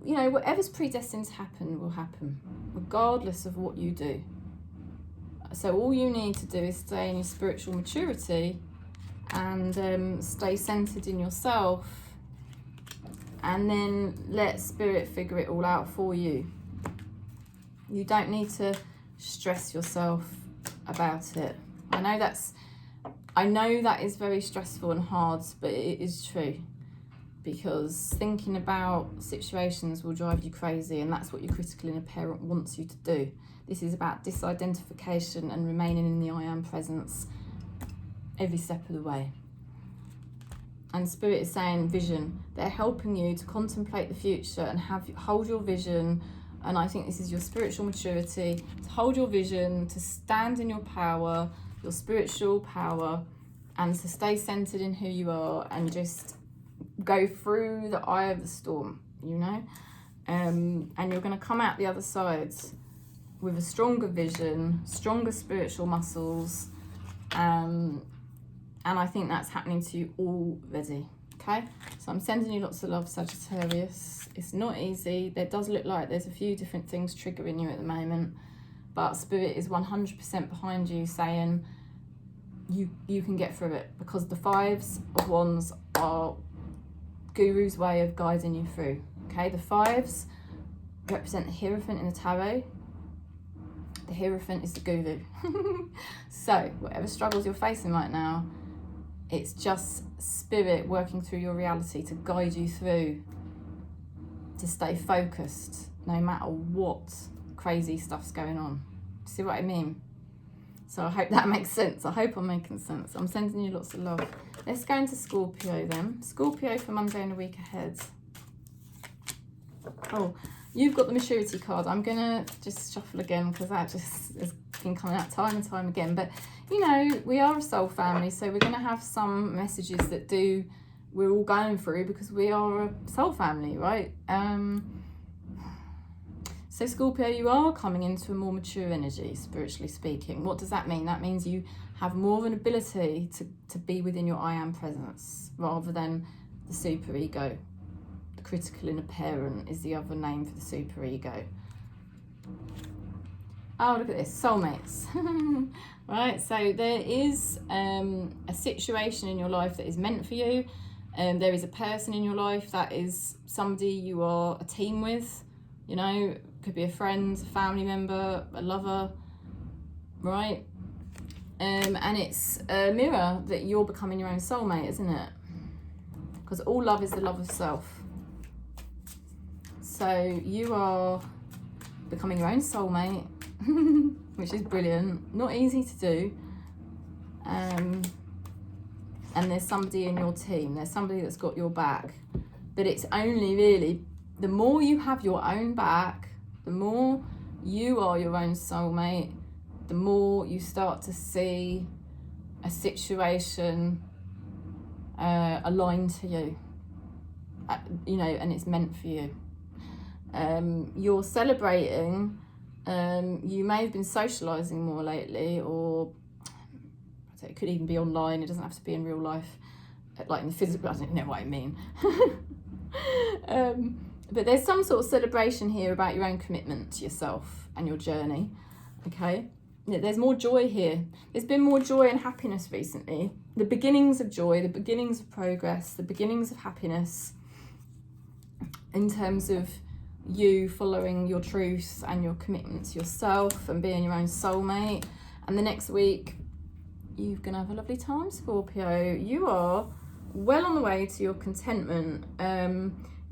You know, whatever's predestined to happen will happen, regardless of what you do. So all you need to do is stay in your spiritual maturity and stay centered in yourself, and then let spirit figure it all out for you. You don't need to stress yourself about it. I know that is very stressful and hard, but it is true, because thinking about situations will drive you crazy, and that's what your critical inner parent wants you to do. This is about disidentification and remaining in the I am presence every step of the way. And spirit is saying vision. They're helping you to contemplate the future and hold your vision. And I think this is your spiritual maturity, to hold your vision, to stand in your power, your spiritual power, and to stay centered in who you are and just go through the eye of the storm, you know. And you're going to come out the other side with a stronger vision, stronger spiritual muscles, and I think that's happening to you already. Okay, so I'm sending you lots of love, Sagittarius. It's not easy. There does look like there's a few different things triggering you at the moment, but spirit is 100% behind you, saying you can get through it, because the Fives of Wands are Guru's way of guiding you through. Okay, the Fives represent the Hierophant in the tarot. The Hierophant is the Guru. So whatever struggles you're facing right now, it's just spirit working through your reality to guide you through, to stay focused no matter what crazy stuff's going on. See what I mean? So I hope that makes sense. I hope I'm making sense. I'm sending you lots of love. Let's go into Scorpio then. Scorpio for Monday and the week ahead. Oh, you've got the maturity card. I'm going to just shuffle again, because that just has been coming out time and time again. But, you know, we are a soul family, so we're going to have some messages that we're all going through, because we are a soul family, right? So Scorpio, you are coming into a more mature energy, spiritually speaking. What does that mean? That means you have more of an ability to be within your I am presence, rather than the super ego. The critical inner parent is the other name for the super ego. Oh, look at this, soulmates. Right, so there is a situation in your life that is meant for you. There is a person in your life that is somebody you are a team with, you know. Could be a friend, a family member, a lover, right? And it's a mirror that you're becoming your own soulmate, isn't it? Because all love is the love of self. So you are becoming your own soulmate, which is brilliant. Not easy to do. And there's somebody in your team. There's somebody that's got your back. But it's only really, the more you have your own back, the more you are your own soulmate, the more you start to see a situation aligned to you, you know, and it's meant for you. You're celebrating, you may have been socialising more lately, or it could even be online, it doesn't have to be in real life, like in the physical, I don't know what I mean. But there's some sort of celebration here about your own commitment to yourself and your journey, okay? There's more joy here. There's been more joy and happiness recently. The beginnings of joy, the beginnings of progress, the beginnings of happiness, in terms of you following your truth and your commitment to yourself and being your own soulmate. And the next week, you're going to have a lovely time, Scorpio. You are well on the way to your contentment.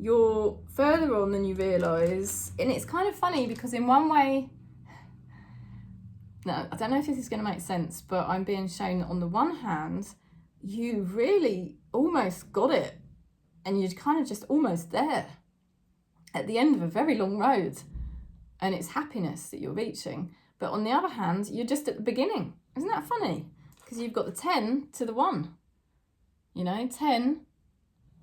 You're further on than you realise. And it's kind of funny, because in one way, no, I don't know if this is going to make sense, but I'm being shown that on the one hand, you really almost got it. And you're kind of just almost there at the end of a very long road. And it's happiness that you're reaching. But on the other hand, you're just at the beginning. Isn't that funny? Because you've got the 10 to the 1. You know, 10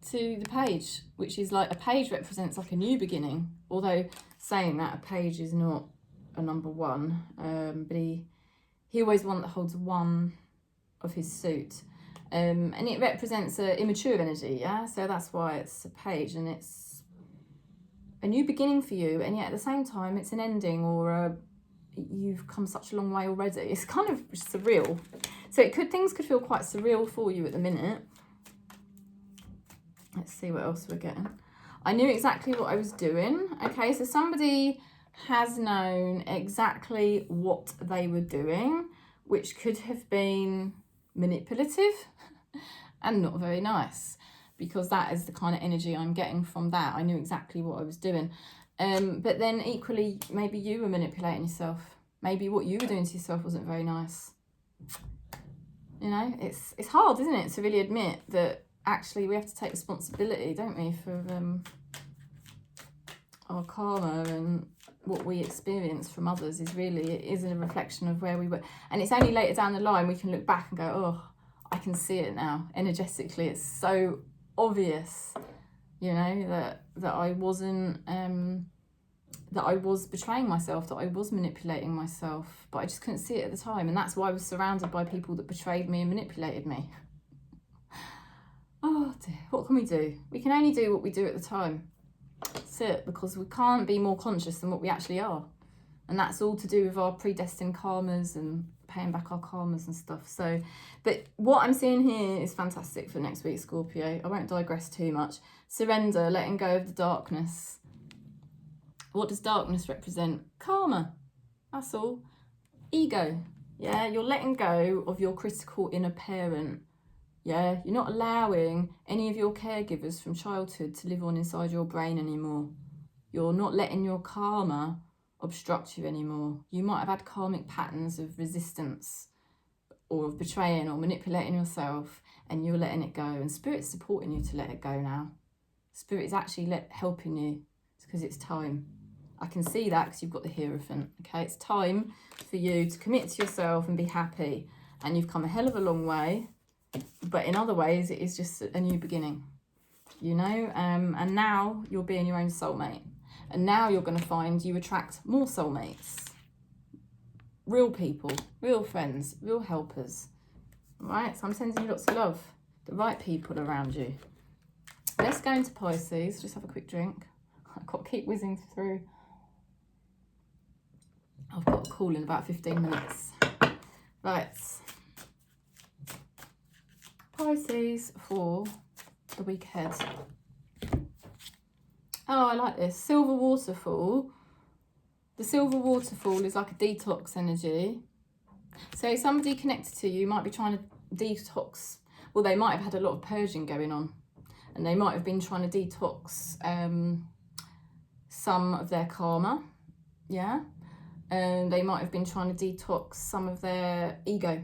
to the page, which is like, a page represents like a new beginning. Although saying that, a page is not a number 1. But he always one that holds one of his suit. And it represents an immature energy, yeah? So that's why it's a page, and it's a new beginning for you, and yet at the same time it's an ending, or you've come such a long way already. It's kind of surreal. So things could feel quite surreal for you at the minute. Let's see what else we're getting. I knew exactly what I was doing. Okay, so somebody has known exactly what they were doing, which could have been manipulative and not very nice, because that is the kind of energy I'm getting from that. I knew exactly what I was doing. But then equally, maybe you were manipulating yourself. Maybe what you were doing to yourself wasn't very nice. You know, it's hard, isn't it, to really admit that actually we have to take responsibility, don't we, for our karma, and what we experience from others is a reflection of where we were. And it's only later down the line we can look back and go, oh, I can see it now. Energetically, it's so obvious, you know, that I wasn't, that I was betraying myself, that I was manipulating myself, but I just couldn't see it at the time. And that's why I was surrounded by people that betrayed me and manipulated me. Oh dear, what can we do? We can only do what we do at the time. That's it, because we can't be more conscious than what we actually are. And that's all to do with our predestined karmas and paying back our karmas and stuff. So, but what I'm seeing here is fantastic for next week, Scorpio. I won't digress too much. Surrender, letting go of the darkness. What does darkness represent? Karma. That's all. Ego. Yeah, you're letting go of your critical inner parent. Yeah, you're not allowing any of your caregivers from childhood to live on inside your brain anymore. You're not letting your karma obstruct you anymore. You might have had karmic patterns of resistance or of betraying or manipulating yourself, and you're letting it go. And Spirit's supporting you to let it go now. Spirit is actually helping you. It's because it's time. I can see that because you've got the Hierophant. Okay, it's time for you to commit to yourself and be happy. And you've come a hell of a long way. But in other ways, it is just a new beginning, you know, and now you're being your own soulmate. And now you're going to find you attract more soulmates, real people, real friends, real helpers. All right, so I'm sending you lots of love, the right people around you. Let's go into Pisces, just have a quick drink. I've got to keep whizzing through. I've got a call in about 15 minutes. Right. Pisces for the week ahead. Oh, I like this. Silver waterfall. The silver waterfall is like a detox energy. So somebody connected to you might be trying to detox. Well, they might have had a lot of purging going on. And they might have been trying to detox some of their karma. Yeah. And they might have been trying to detox some of their ego.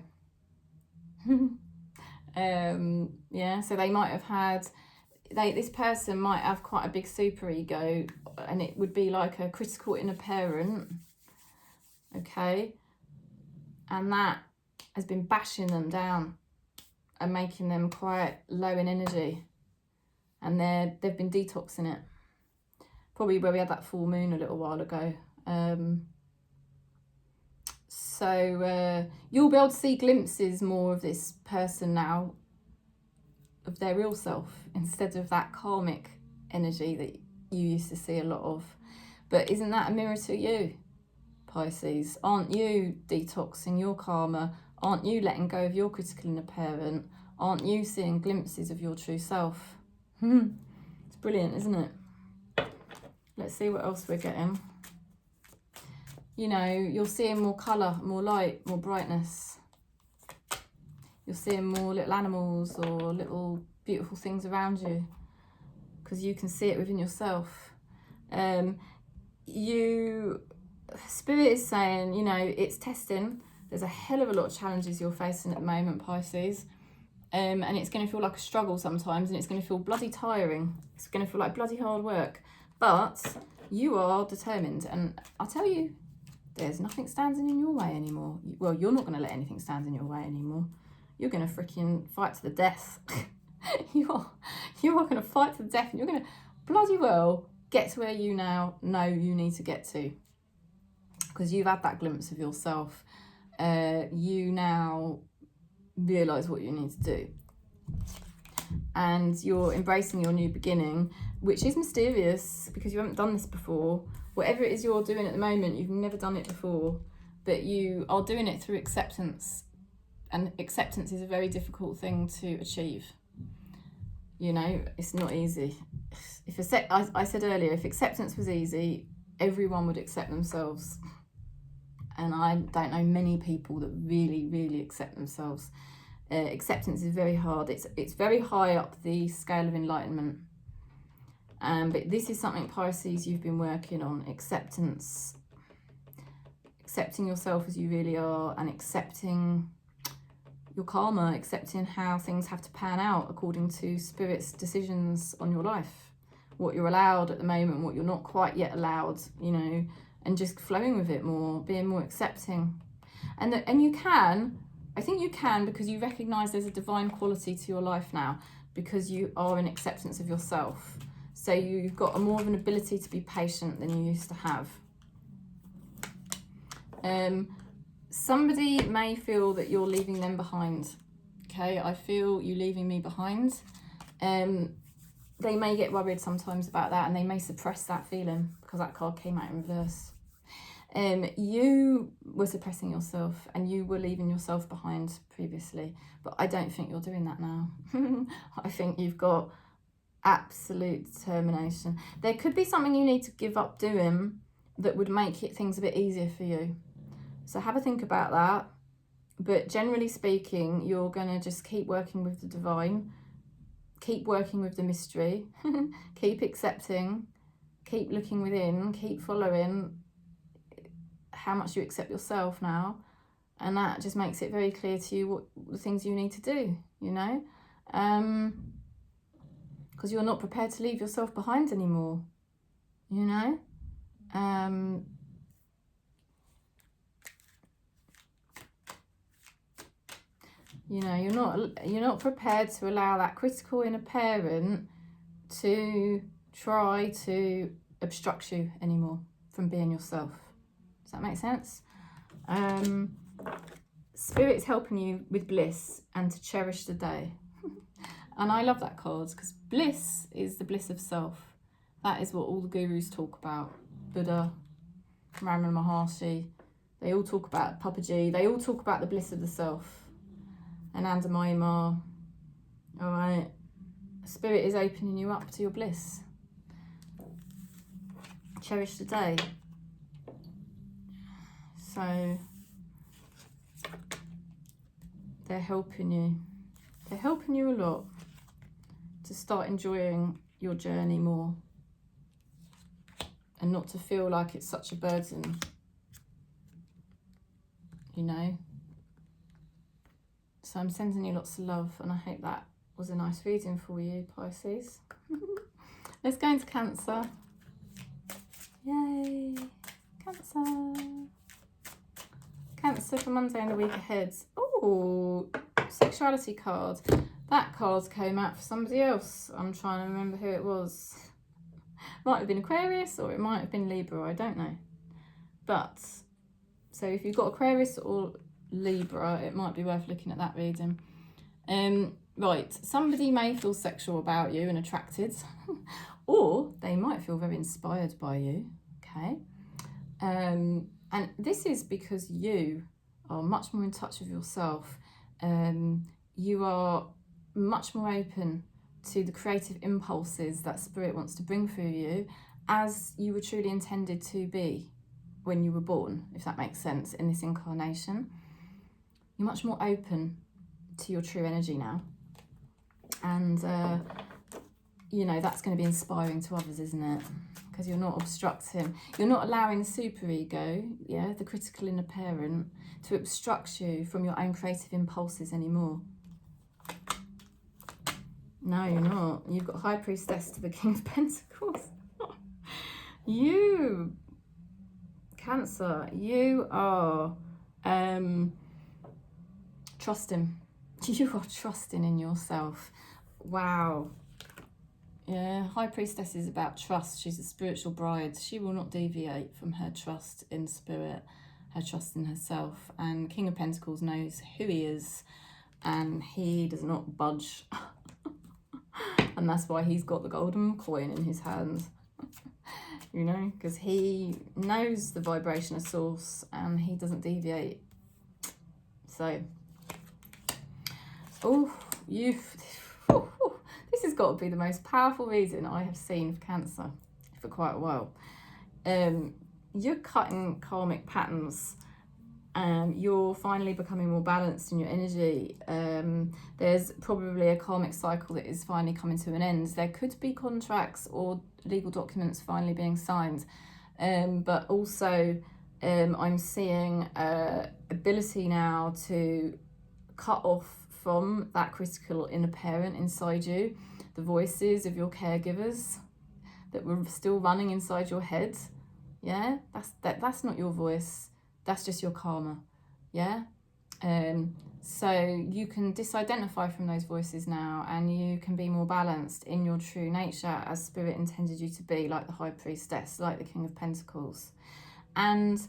Yeah, so they might have had, this person might have quite a big super ego, and it would be like a critical inner parent, okay, and that has been bashing them down and making them quite low in energy, and they've been detoxing it, probably where we had that full moon a little while ago. So you'll be able to see glimpses more of this person now, of their real self, instead of that karmic energy that you used to see a lot of. But isn't that a mirror to you, Pisces? Aren't you detoxing your karma? Aren't you letting go of your critical inner parent? Aren't you seeing glimpses of your true self? It's brilliant, isn't it? Let's see what else we're getting. You know, you're seeing more colour, more light, more brightness. You're seeing more little animals or little beautiful things around you, because you can see it within yourself. Spirit is saying, you know, it's testing. There's a hell of a lot of challenges you're facing at the moment, Pisces. And it's going to feel like a struggle sometimes, and it's going to feel bloody tiring. It's going to feel like bloody hard work. But you are determined, and I'll tell you, there's nothing standing in your way anymore. Well, you're not going to let anything stand in your way anymore. You're going to freaking fight to the death. you are going to fight to the death, and you're going to bloody well get to where you now know you need to get to. Because you've had that glimpse of yourself. You now realise what you need to do. and you're embracing your new beginning, which is mysterious because you haven't done this before. Whatever it is you're doing at the moment, you've never done it before, but you are doing it through acceptance, and acceptance is a very difficult thing to achieve. You know, it's not easy. If I said earlier, if acceptance was easy, everyone would accept themselves. And I don't know many people that really, really accept themselves. Acceptance is very hard. It's very high up the scale of enlightenment. But this is something, Pisces, you've been working on. Acceptance. Accepting yourself as you really are, and accepting your karma, accepting how things have to pan out according to Spirit's decisions on your life. What you're allowed at the moment, what you're not quite yet allowed, you know, and just flowing with it more, being more accepting. And you can, I think you can, because you recognise there's a divine quality to your life now, because you are in acceptance of yourself. So you've got more of an ability to be patient than you used to have. Somebody may feel that you're leaving them behind. Okay, I feel you leaving me behind. They may get worried sometimes about that, and they may suppress that feeling because that card came out in reverse. You were suppressing yourself and you were leaving yourself behind previously, but I don't think you're doing that now. I think you've got absolute determination. There could be something you need to give up doing that would make things a bit easier for you. So have a think about that. But generally speaking, you're going to just keep working with the divine, keep working with the mystery, keep accepting, keep looking within, keep following how much you accept yourself now. And that just makes it very clear to you what the things you need to do, you know? Because you're not prepared to leave yourself behind anymore, you know? You know, you're not prepared to allow that critical inner parent to try to obstruct you anymore from being yourself. Does that make sense? Spirit's helping you with bliss and to cherish the day. And I love that card because bliss is the bliss of self. That is what all the gurus talk about. Buddha, Ramana, Maharishi, they all talk about Papaji. They all talk about the bliss of the self. Anandamayi. All right. Spirit is opening you up to your bliss. Cherish the day. So they're helping you. They're helping you a lot to start enjoying your journey more and not to feel like it's such a burden, you know. So I'm sending you lots of love, and I hope that was a nice reading for you, Pisces. Let's go into Cancer. Yay, Cancer. Cancer for Monday and the week ahead. Oh, sexuality card. That card came out for somebody else. I'm trying to remember who it was. Might have been Aquarius or it might have been Libra, I don't know. But, so if you've got Aquarius or Libra, it might be worth looking at that reading. Right, somebody may feel sexual about you and attracted, or they might feel very inspired by you, okay? And this is because you are much more in touch with yourself. You are much more open to the creative impulses that Spirit wants to bring through you as you were truly intended to be when you were born, if that makes sense, in this incarnation. You're much more open to your true energy now. And, you know, that's going to be inspiring to others, isn't it? Because you're not obstructing. You're not allowing the superego, yeah, the critical inner parent, to obstruct you from your own creative impulses anymore. No, you're not. You've got High Priestess to the King of Pentacles. You, Cancer, you are trusting. You are trusting in yourself. Wow. Yeah, High Priestess is about trust. She's a spiritual bride. She will not deviate from her trust in Spirit, her trust in herself. And King of Pentacles knows who he is. and he does not budge. And that's why he's got the golden coin in his hand. You know, because he knows the vibration of source and he doesn't deviate. So, this has got to be the most powerful reading I have seen for Cancer for quite a while. You're cutting karmic patterns. You're finally becoming more balanced in your energy. There's probably a karmic cycle that is finally coming to an end. There could be contracts or legal documents finally being signed, but also I'm seeing ability now to cut off from that critical inner parent inside you, the voices of your caregivers that were still running inside your head. Yeah, that's not your voice. That's just your karma, yeah? So you can disidentify from those voices now, and you can be more balanced in your true nature as Spirit intended you to be, like the High Priestess, like the King of Pentacles. And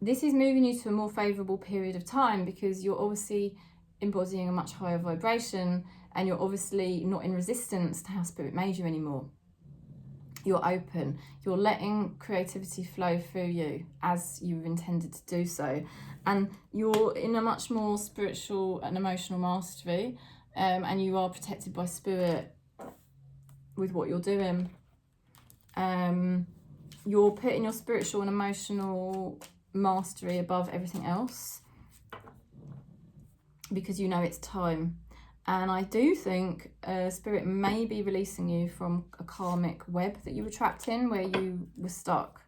this is moving you to a more favourable period of time because you're obviously embodying a much higher vibration, and you're obviously not in resistance to how Spirit made you anymore. You're open, you're letting creativity flow through you as you've intended to do so, and you're in a much more spiritual and emotional mastery, and you are protected by Spirit with what you're doing. You're putting your spiritual and emotional mastery above everything else because you know it's time. And I do think Spirit may be releasing you from a karmic web that you were trapped in, where you were stuck.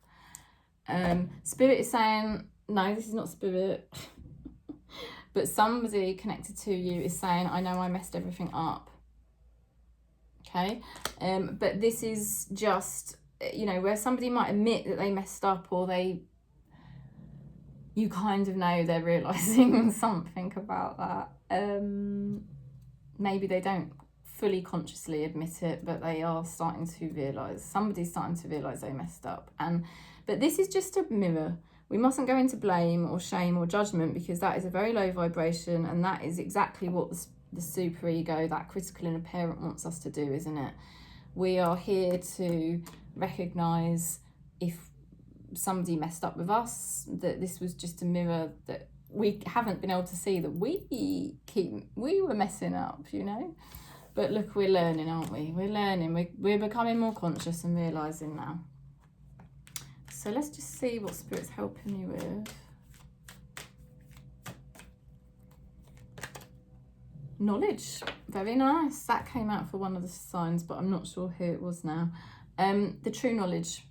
Spirit is saying, no, this is not Spirit. But somebody connected to you is saying, I know I messed everything up. Okay? But this is just, you know, where somebody might admit that they messed up, or you kind of know they're realising something about that. Maybe they don't fully consciously admit it, but they are starting to realise. Somebody's starting to realise they messed up. But this is just a mirror. We mustn't go into blame or shame or judgment, because that is a very low vibration, and that is exactly what the superego, that critical inner parent, wants us to do, isn't it? We are here to recognise if somebody messed up with us, that this was just a mirror that we haven't been able to see, that we were messing up, you know. But look, we're learning, aren't we? We're learning. We're becoming more conscious and realising now. So let's just see what Spirit's helping you with. Knowledge. Very nice. That came out for one of the signs, but I'm not sure who it was now. The true knowledge.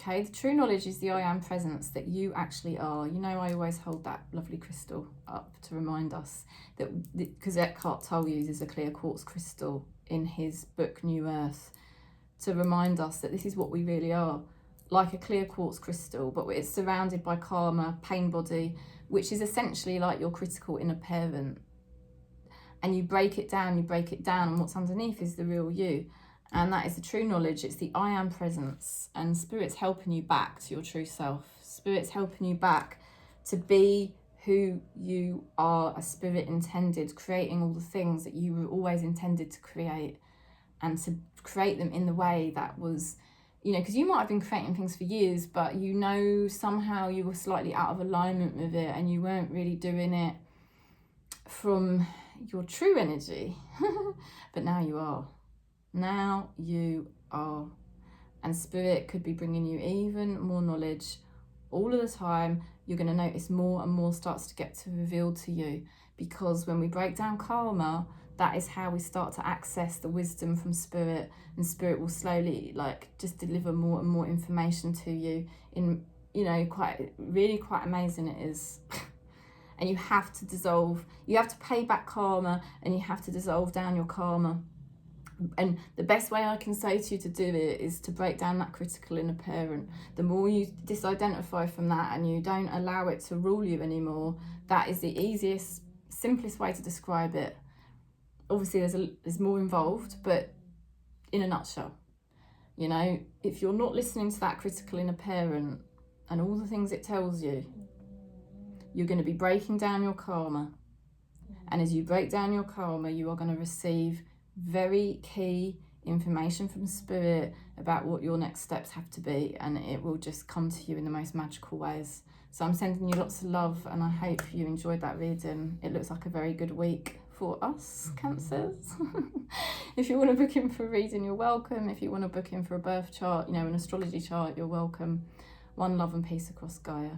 Okay, the true knowledge is the I am presence that you actually are. You know, I always hold that lovely crystal up to remind us that, because Eckhart Tolle uses a clear quartz crystal in his book New Earth to remind us that this is what we really are, like a clear quartz crystal, but it's surrounded by karma, pain body, which is essentially like your critical inner parent. And you break it down, and what's underneath is the real you. And that is the true knowledge. It's the I am presence. And Spirit's helping you back to your true self. Spirit's helping you back to be who you are as Spirit intended, creating all the things that you were always intended to create, and to create them in the way that was, you know, because you might have been creating things for years, but you know somehow you were slightly out of alignment with it, and you weren't really doing it from your true energy. But now you are. Now you are. And Spirit could be bringing you even more knowledge all of the time. You're going to notice more and more starts to get revealed to you, because when we break down karma, that is how we start to access the wisdom from Spirit, and Spirit will slowly just deliver more and more information to you in, you know, quite amazing it is. And you have to pay back karma, and you have to dissolve down your karma. And the best way I can say to you to do it is to break down that critical inner parent. The more you disidentify from that and you don't allow it to rule you anymore, that is the easiest, simplest way to describe it. Obviously there's more involved, but in a nutshell, you know, if you're not listening to that critical inner parent and all the things it tells you, you're going to be breaking down your karma. And as you break down your karma, you are going to receive very key information from Spirit about what your next steps have to be, and it will just come to you in the most magical ways. So I'm sending you lots of love, and I hope you enjoyed that reading. It looks like a very good week for us, Cancers. If you want to book in for a reading, you're welcome. If you want to book in for a birth chart, you know, an astrology chart, you're welcome. One love and peace across Gaia.